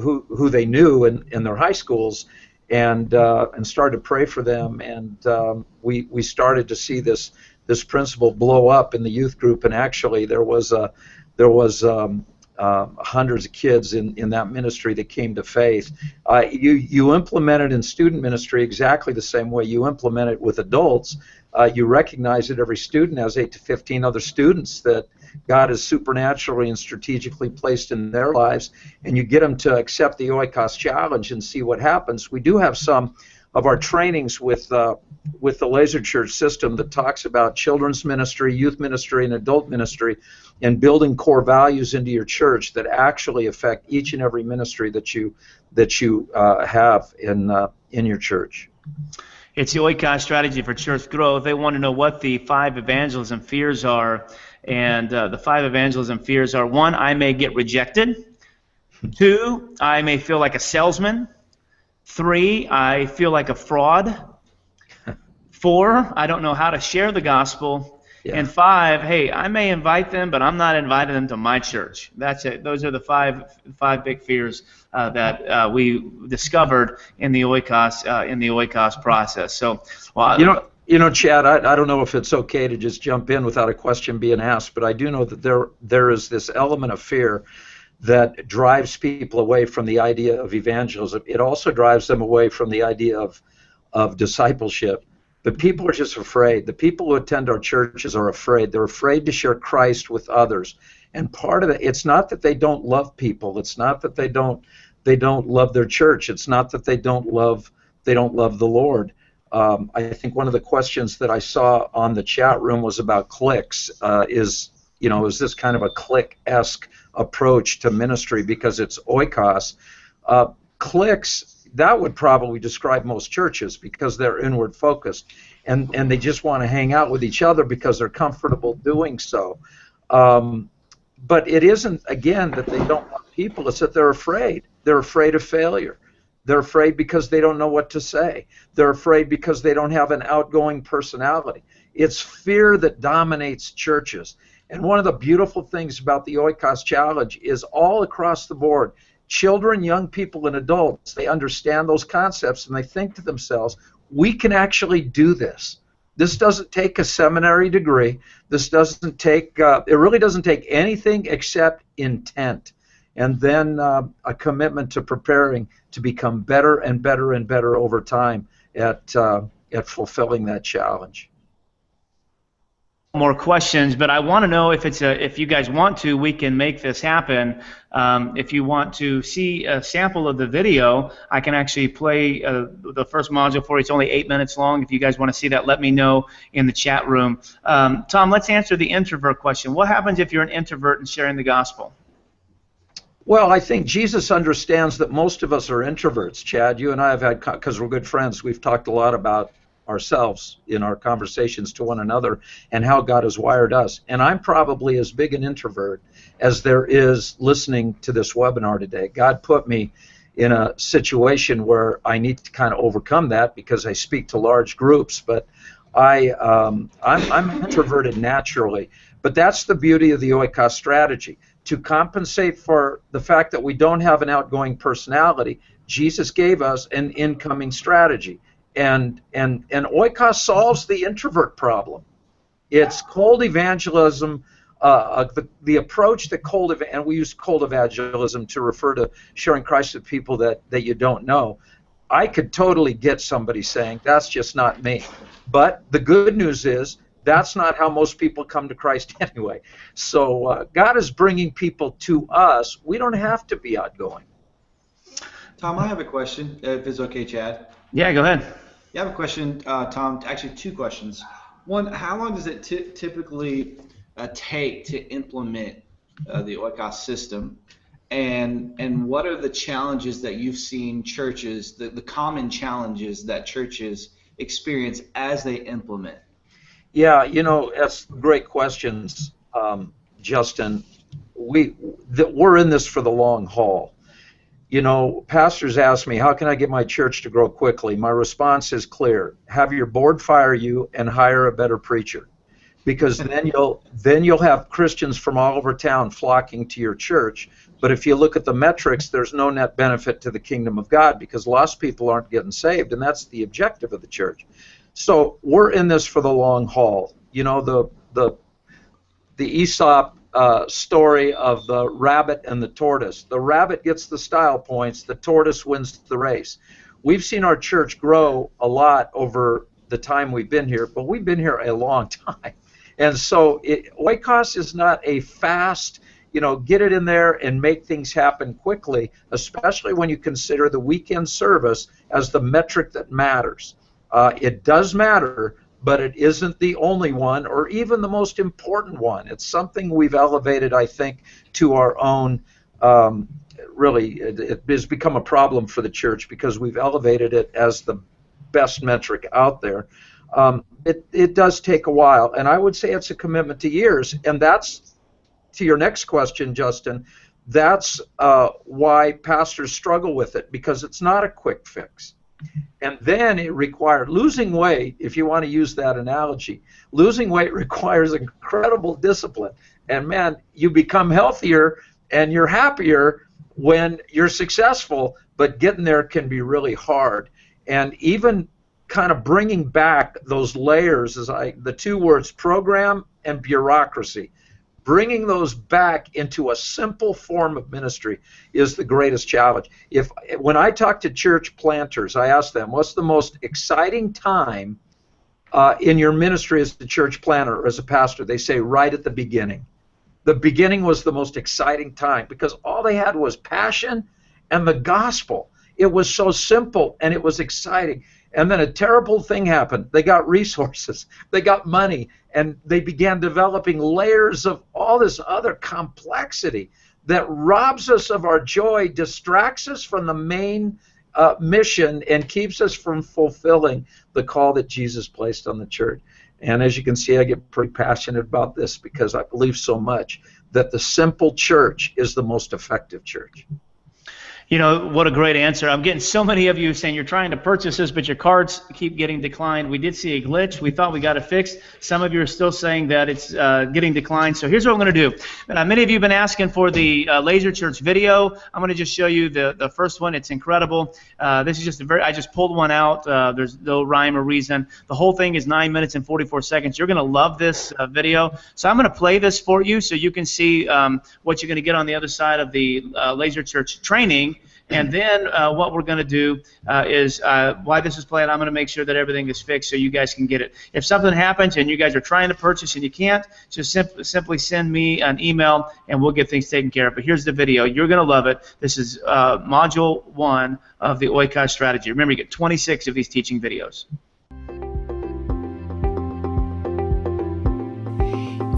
who they knew in their high schools, and started to pray for them, and we started to see this principle blow up in the youth group, and actually there was hundreds of kids in that ministry that came to faith. You implement it in student ministry exactly the same way you implement it with adults. You recognize that every student has 8 to 15 other students that God has supernaturally and strategically placed in their lives, and you get them to accept the Oikos challenge and see what happens. We do have some of our trainings with the Laser Church system that talks about children's ministry, youth ministry, and adult ministry, and building core values into your church that actually affect each and every ministry that you have in your church. It's the Oikos strategy for church growth. They want to know what the 5 evangelism fears are. And the 5 evangelism fears are: 1, I may get rejected. 2, I may feel like a salesman. 3, I feel like a fraud. 4, I don't know how to share the gospel. Yeah. And 5, hey, I may invite them, but I'm not inviting them to my church. That's it. Those are the five big fears that we discovered in the Oikos process. So, well, You know, Chad, I don't know if it's okay to just jump in without a question being asked, but I do know that there is this element of fear that drives people away from the idea of evangelism. It also drives them away from the idea of discipleship. But people are just afraid. The people who attend our churches are afraid. They're afraid to share Christ with others. And part of it, it's not that they don't love people. It's not that they don't love their church. It's not that they don't love the Lord. I think one of the questions that I saw on the chat room was about cliques. Is this kind of a clique-esque approach to ministry because it's Oikos? Cliques, that would probably describe most churches because they're inward focused, and they just want to hang out with each other because they're comfortable doing so. But it isn't, again, that they don't love people. It's that they're afraid. They're afraid of failure. They're afraid because they don't know what to say. They're afraid because they don't have an outgoing personality. It's fear that dominates churches. And one of the beautiful things about the Oikos Challenge is all across the board, children, young people, and adults, they understand those concepts and they think to themselves, we can actually do this. This doesn't take a seminary degree. This doesn't take, it really doesn't take anything except intent. And then a commitment to preparing to become better and better and better over time at fulfilling that challenge. More questions, but I want to know if you guys want to, we can make this happen. If you want to see a sample of the video, I can actually play the first module for you. It's only 8 minutes long. If you guys want to see that, let me know in the chat room. Tom, let's answer the introvert question. What happens if you're an introvert and sharing the gospel? Well, I think Jesus understands that most of us are introverts. Chad, you and I have had, because we're good friends, we've talked a lot about ourselves in our conversations to one another and how God has wired us. And I'm probably as big an introvert as there is listening to this webinar today. God put me in a situation where I need to kind of overcome that because I speak to large groups, but I'm introverted naturally. But that's the beauty of the Oikos strategy. To compensate for the fact that we don't have an outgoing personality, Jesus gave us an incoming strategy. And Oikos solves the introvert problem. It's cold evangelism, the approach to and we use cold evangelism to refer to sharing Christ with people that you don't know. I could totally get somebody saying, that's just not me. But the good news is, that's not how most people come to Christ anyway. So God is bringing people to us. We don't have to be outgoing. Tom, I have a question, if it's okay, Chad. Yeah, go ahead. Yeah, I have a question, Tom. Actually, 2 questions. One, how long does it typically take to implement the Oikos system? And what are the challenges that you've seen churches, the common challenges that churches experience as they implement? Yeah, that's great questions, Justin. We're in this for the long haul. Pastors ask me, how can I get my church to grow quickly? My response is clear. Have your board fire you and hire a better preacher. Because then you'll have Christians from all over town flocking to your church. But if you look at the metrics, there's no net benefit to the kingdom of God because lost people aren't getting saved, and that's the objective of the church. So we're in this for the long haul. The Aesop story of the rabbit and the tortoise. The rabbit gets the style points, the tortoise wins the race. We've seen our church grow a lot over the time we've been here, but we've been here a long time. And so Oikos is not a fast, get it in there and make things happen quickly, especially when you consider the weekend service as the metric that matters. It does matter, but it isn't the only one or even the most important one. It's something we've elevated, I think, to our own, really, it has become a problem for the church because we've elevated it as the best metric out there. It does take a while, and I would say it's a commitment to years, and that's, to your next question, Justin, that's why pastors struggle with it, because it's not a quick fix. And then it required losing weight, if you want to use that analogy. Losing weight requires incredible discipline. And man, you become healthier and you're happier when you're successful, but getting there can be really hard. And even kind of bringing back those layers, the two words program and bureaucracy, bringing those back into a simple form of ministry is the greatest challenge. When I talk to church planters, I ask them, what's the most exciting time in your ministry as a church planter or as a pastor? They say right at the beginning. The beginning was the most exciting time because all they had was passion and the gospel. It was so simple and it was exciting. And then a terrible thing happened. They got resources, they got money, and they began developing layers of all this other complexity that robs us of our joy, distracts us from the main mission, and keeps us from fulfilling the call that Jesus placed on the church. And as you can see, I get pretty passionate about this because I believe so much that the simple church is the most effective church. What a great answer. I'm getting so many of you saying you're trying to purchase this, but your cards keep getting declined. We did see a glitch. We thought we got it fixed. Some of you are still saying that it's getting declined. So here's what I'm going to do. Many of you have been asking for the Laser Church video. I'm going to just show you the first one. It's incredible. This is just I just pulled one out. There's no rhyme or reason. The whole thing is 9 minutes and 44 seconds. You're going to love this video. So I'm going to play this for you so you can see what you're going to get on the other side of the Laser Church training. And then what we're going to do is, while this is playing, I'm going to make sure that everything is fixed so you guys can get it. If something happens and you guys are trying to purchase and you can't, just simply send me an email and we'll get things taken care of. But here's the video. You're going to love it. This is Module 1 of the Oikos strategy. Remember, you get 26 of these teaching videos.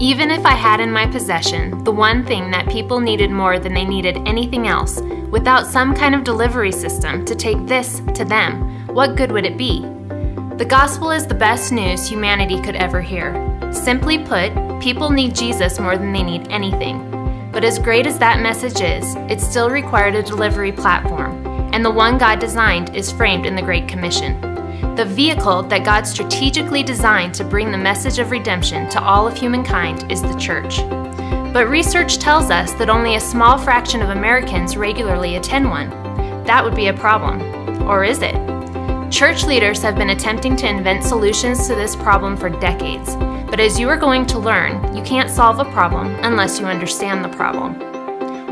Even if I had in my possession the one thing that people needed more than they needed anything else, without some kind of delivery system to take this to them, what good would it be? The gospel is the best news humanity could ever hear. Simply put, people need Jesus more than they need anything. But as great as that message is, it still required a delivery platform, and the one God designed is framed in the Great Commission. The vehicle that God strategically designed to bring the message of redemption to all of humankind is the church. But research tells us that only a small fraction of Americans regularly attend one. That would be a problem. Or is it? Church leaders have been attempting to invent solutions to this problem for decades. But as you are going to learn, you can't solve a problem unless you understand the problem.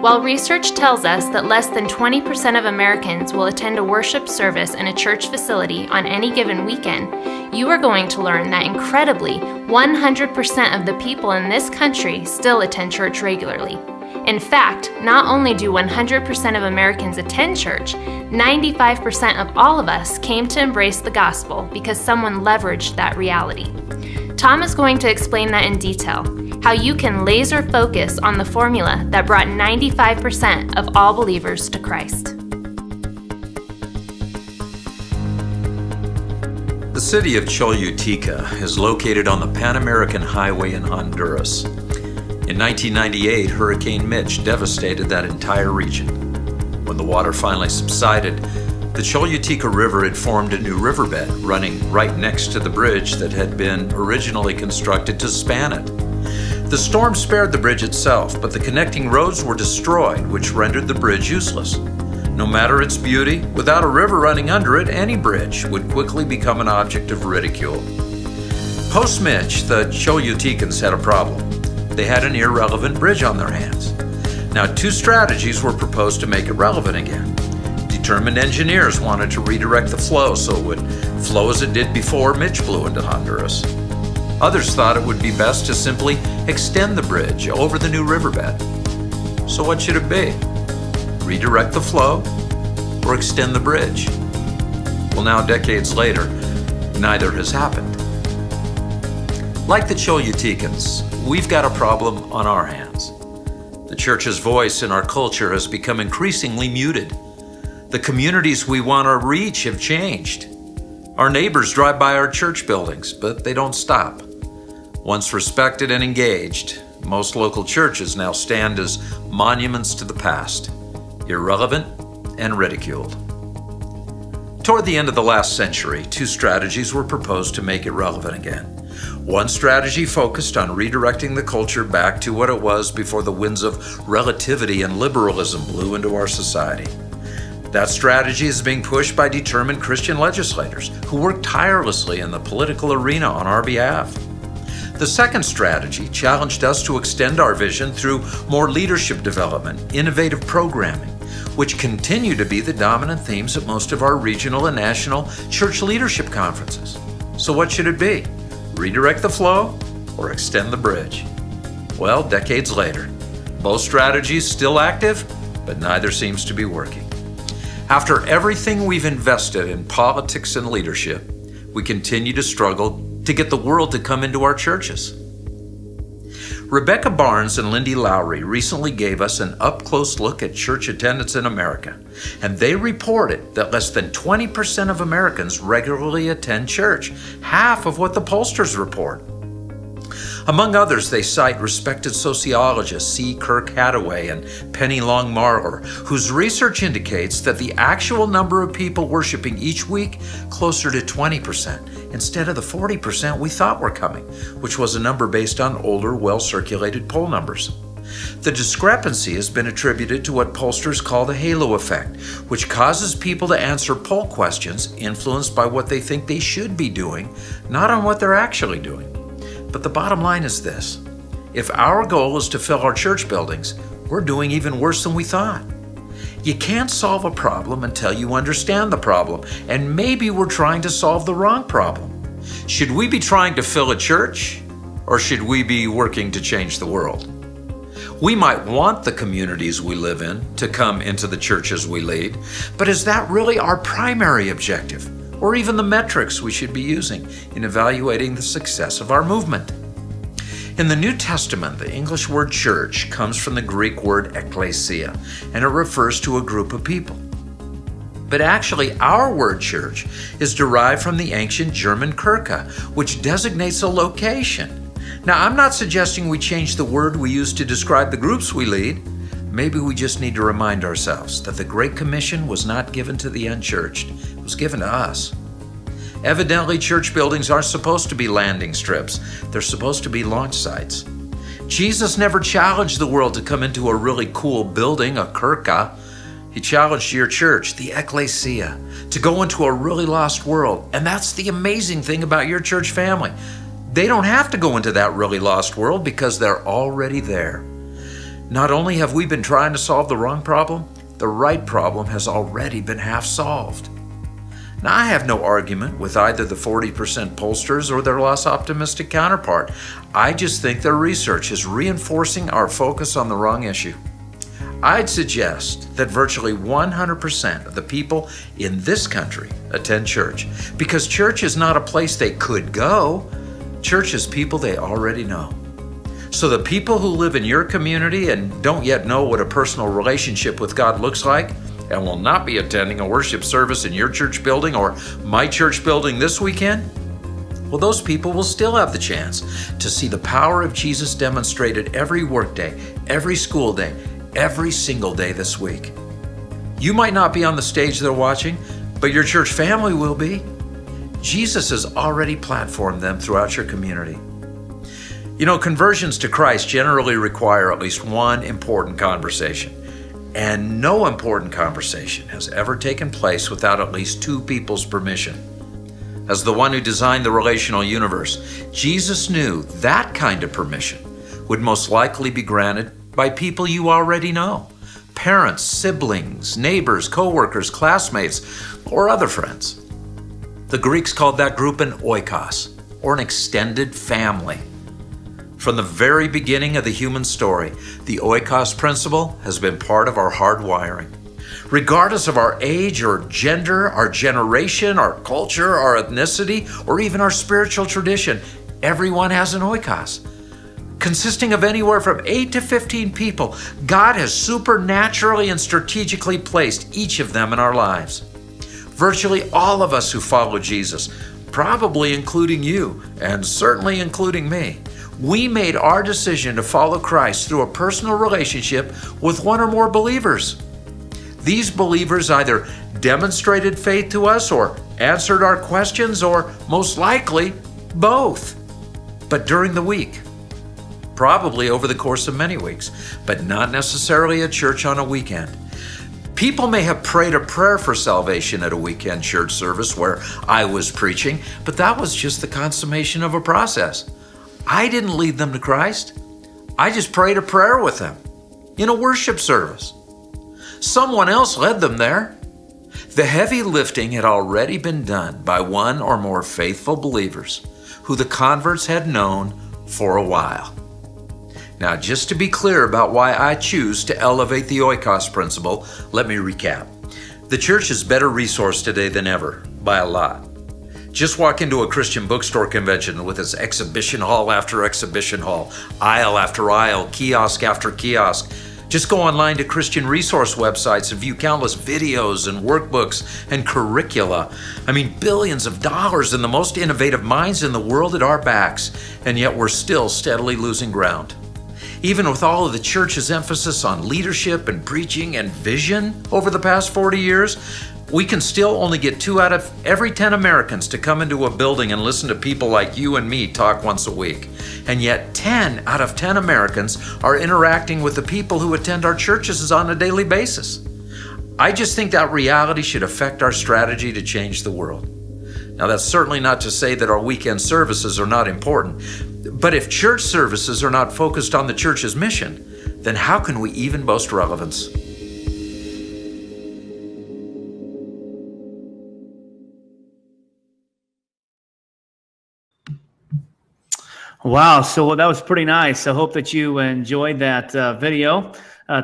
While research tells us that less than 20% of Americans will attend a worship service in a church facility on any given weekend, you are going to learn that incredibly, 100% of the people in this country still attend church regularly. In fact, not only do 100% of Americans attend church, 95% of all of us came to embrace the gospel because someone leveraged that reality. Tom is going to explain that in detail, how you can laser focus on the formula that brought 95% of all believers to Christ. The city of Choluteca is located on the Pan American Highway in Honduras. In 1998, Hurricane Mitch devastated that entire region. When the water finally subsided, the Choluteca River had formed a new riverbed running right next to the bridge that had been originally constructed to span it. The storm spared the bridge itself, but the connecting roads were destroyed, which rendered the bridge useless. No matter its beauty, without a river running under it, any bridge would quickly become an object of ridicule. Post-Mitch, the Cholutecans had a problem. They had an irrelevant bridge on their hands. Now, two strategies were proposed to make it relevant again. Determined engineers wanted to redirect the flow so it would flow as it did before Mitch blew into Honduras. Others thought it would be best to simply extend the bridge over the new riverbed. So what should it be? Redirect the flow or extend the bridge? Well, now decades later, neither has happened. Like the Cholutecans, we've got a problem on our hands. The church's voice in our culture has become increasingly muted. The communities we want to reach have changed. Our neighbors drive by our church buildings, but they don't stop. Once respected and engaged, most local churches now stand as monuments to the past, irrelevant and ridiculed. Toward the end of the last century, two strategies were proposed to make it relevant again. One strategy focused on redirecting the culture back to what it was before the winds of relativity and liberalism blew into our society. That strategy is being pushed by determined Christian legislators who work tirelessly in the political arena on our behalf. The second strategy challenged us to extend our vision through more leadership development, innovative programming, which continue to be the dominant themes at most of our regional and national church leadership conferences. So what should it be? Redirect the flow or extend the bridge? Well, decades later, both strategies still active, but neither seems to be working. After everything we've invested in politics and leadership, we continue to struggle to get the world to come into our churches. Rebecca Barnes and Lindy Lowry recently gave us an up-close look at church attendance in America, and they reported that less than 20% of Americans regularly attend church, half of what the pollsters report. Among others, they cite respected sociologists C. Kirk Hathaway and Penny Long Marler, whose research indicates that the actual number of people worshiping each week closer to 20% instead of the 40% we thought were coming, which was a number based on older, well-circulated poll numbers. The discrepancy has been attributed to what pollsters call the halo effect, which causes people to answer poll questions influenced by what they think they should be doing, not on what they're actually doing. But the bottom line is this: if our goal is to fill our church buildings, we're doing even worse than we thought. You can't solve a problem until you understand the problem, and maybe we're trying to solve the wrong problem. Should we be trying to fill a church, or should we be working to change the world? We might want the communities we live in to come into the churches we lead, but is that really our primary objective? Or even the metrics we should be using in evaluating the success of our movement? In the New Testament, the English word church comes from the Greek word ekklesia, and it refers to a group of people. But actually, our word church is derived from the ancient German Kirche, which designates a location. Now, I'm not suggesting we change the word we use to describe the groups we lead. Maybe we just need to remind ourselves that the Great Commission was not given to the unchurched. It was given to us. Evidently, church buildings aren't supposed to be landing strips. They're supposed to be launch sites. Jesus never challenged the world to come into a really cool building, a kirka. He challenged your church, the ecclesia, to go into a really lost world. And that's the amazing thing about your church family. They don't have to go into that really lost world because they're already there. Not only have we been trying to solve the wrong problem, the right problem has already been half solved. Now, I have no argument with either the 40% pollsters or their less optimistic counterpart. I just think their research is reinforcing our focus on the wrong issue. I'd suggest that virtually 100% of the people in this country attend church, because church is not a place they could go. Church is people they already know. So the people who live in your community and don't yet know what a personal relationship with God looks like, and will not be attending a worship service in your church building or my church building this weekend, well, those people will still have the chance to see the power of Jesus demonstrated every workday, every school day, every single day this week. You might not be on the stage they're watching, but your church family will be. Jesus has already platformed them throughout your community. You know, conversions to Christ generally require at least one important conversation, and no important conversation has ever taken place without at least two people's permission. As the one who designed the relational universe, Jesus knew that kind of permission would most likely be granted by people you already know: parents, siblings, neighbors, coworkers, classmates, or other friends. The Greeks called that group an oikos, or an extended family. From the very beginning of the human story, the oikos principle has been part of our hardwiring. Regardless of our age or gender, our generation, our culture, our ethnicity, or even our spiritual tradition, everyone has an oikos. Consisting of anywhere from 8 to 15 people, God has supernaturally and strategically placed each of them in our lives. Virtually all of us who follow Jesus, probably including you, and certainly including me, we made our decision to follow Christ through a personal relationship with one or more believers. These believers either demonstrated faith to us or answered our questions, or most likely, both. But during the week, probably over the course of many weeks, but not necessarily at church on a weekend. People may have prayed a prayer for salvation at a weekend church service where I was preaching, but that was just the consummation of a process. I didn't lead them to Christ. I just prayed a prayer with them in a worship service. Someone else led them there. The heavy lifting had already been done by one or more faithful believers who the converts had known for a while. Now, just to be clear about why I choose to elevate the oikos principle, let me recap. The church is better resourced today than ever, by a lot. Just walk into a Christian bookstore convention with its exhibition hall after exhibition hall, aisle after aisle, kiosk after kiosk. Just go online to Christian resource websites and view countless videos and workbooks and curricula. I mean, billions of dollars and the most innovative minds in the world at our backs, and yet we're still steadily losing ground. Even with all of the church's emphasis on leadership and preaching and vision over the past 40 years, we can still only get 2 out of every 10 Americans to come into a building and listen to people like you and me talk once a week. And yet 10 out of 10 Americans are interacting with the people who attend our churches on a daily basis. I just think that reality should affect our strategy to change the world. Now, that's certainly not to say that our weekend services are not important, but if church services are not focused on the church's mission, then how can we even boast relevance? Wow, so that was pretty nice. I hope that you enjoyed that video.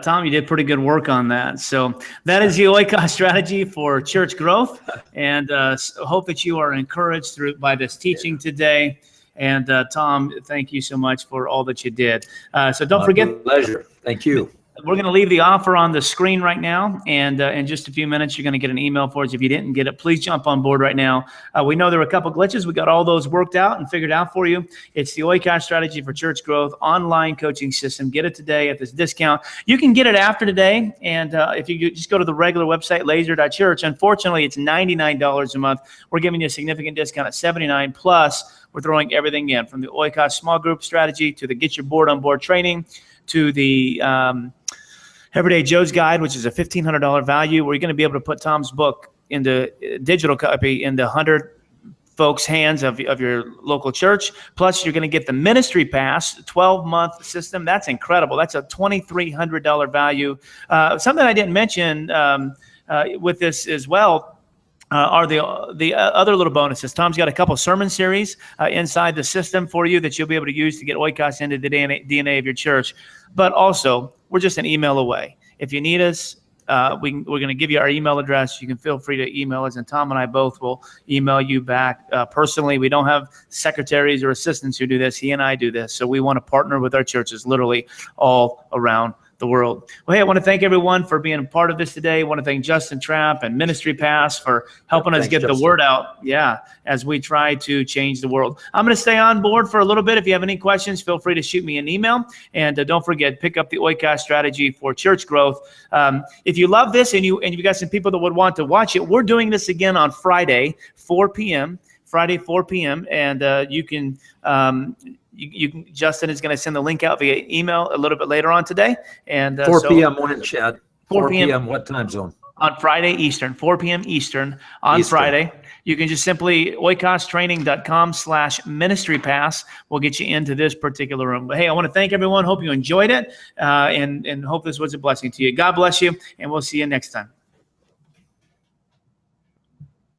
Tom, you did pretty good work on that. So that is the Oikos strategy for church growth, and hope that you are encouraged by this teaching today. And Tom, thank you so much for all that you did. So don't forget. Pleasure. Thank you. We're going to leave the offer on the screen right now, and in just a few minutes, you're going to get an email for us. If you didn't get it, please jump on board right now. We know there were a couple glitches. We got all those worked out and figured out for you. It's the Oikos Strategy for Church Growth online coaching system. Get it today at this discount. You can get it after today, and if you just go to the regular website, laser.church, unfortunately, it's $99 a month. We're giving you a significant discount at $79, plus we're throwing everything in, from the Oikos small group strategy to the Get Your Board on Board training to the Everyday Joe's Guide, which is a $1,500 value, where you're going to be able to put Tom's book into digital copy in the 100 folks' hands of your local church. Plus, you're going to get the Ministry Pass, 12-month system. That's incredible. That's a $2,300 value. Something I didn't mention with this as well are the other little bonuses. Tom's got a couple sermon series inside the system for you that you'll be able to use to get Oikos into the DNA of your church. But also, we're just an email away. If you need us, we're going to give you our email address. You can feel free to email us, and Tom and I both will email you back personally. We don't have secretaries or assistants who do this. He and I do this. So we want to partner with our churches literally all around the world. Well, hey, I want to thank everyone for being a part of this today. I want to thank Justin Trapp and Ministry Pass for helping us Thanks, get the Justin. word out, as we try to change the world. I'm going to stay on board for a little bit. If you have any questions, feel free to shoot me an email. And don't forget, pick up the Oikos strategy for church growth. If you love this and you've got some people that would want to watch it, we're doing this again on Friday, 4 p.m., and you can Justin is going to send the link out via email a little bit later on today. And 4 p.m. when, Chad? 4 4 p.m. p.m. what time zone? On Friday Eastern, 4 p.m. Eastern on Eastern. Friday. You can just simply oikostraining.com/ministry pass will get you into this particular room. But hey, I want to thank everyone. Hope you enjoyed it, and hope this was a blessing to you. God bless you, and we'll see you next time.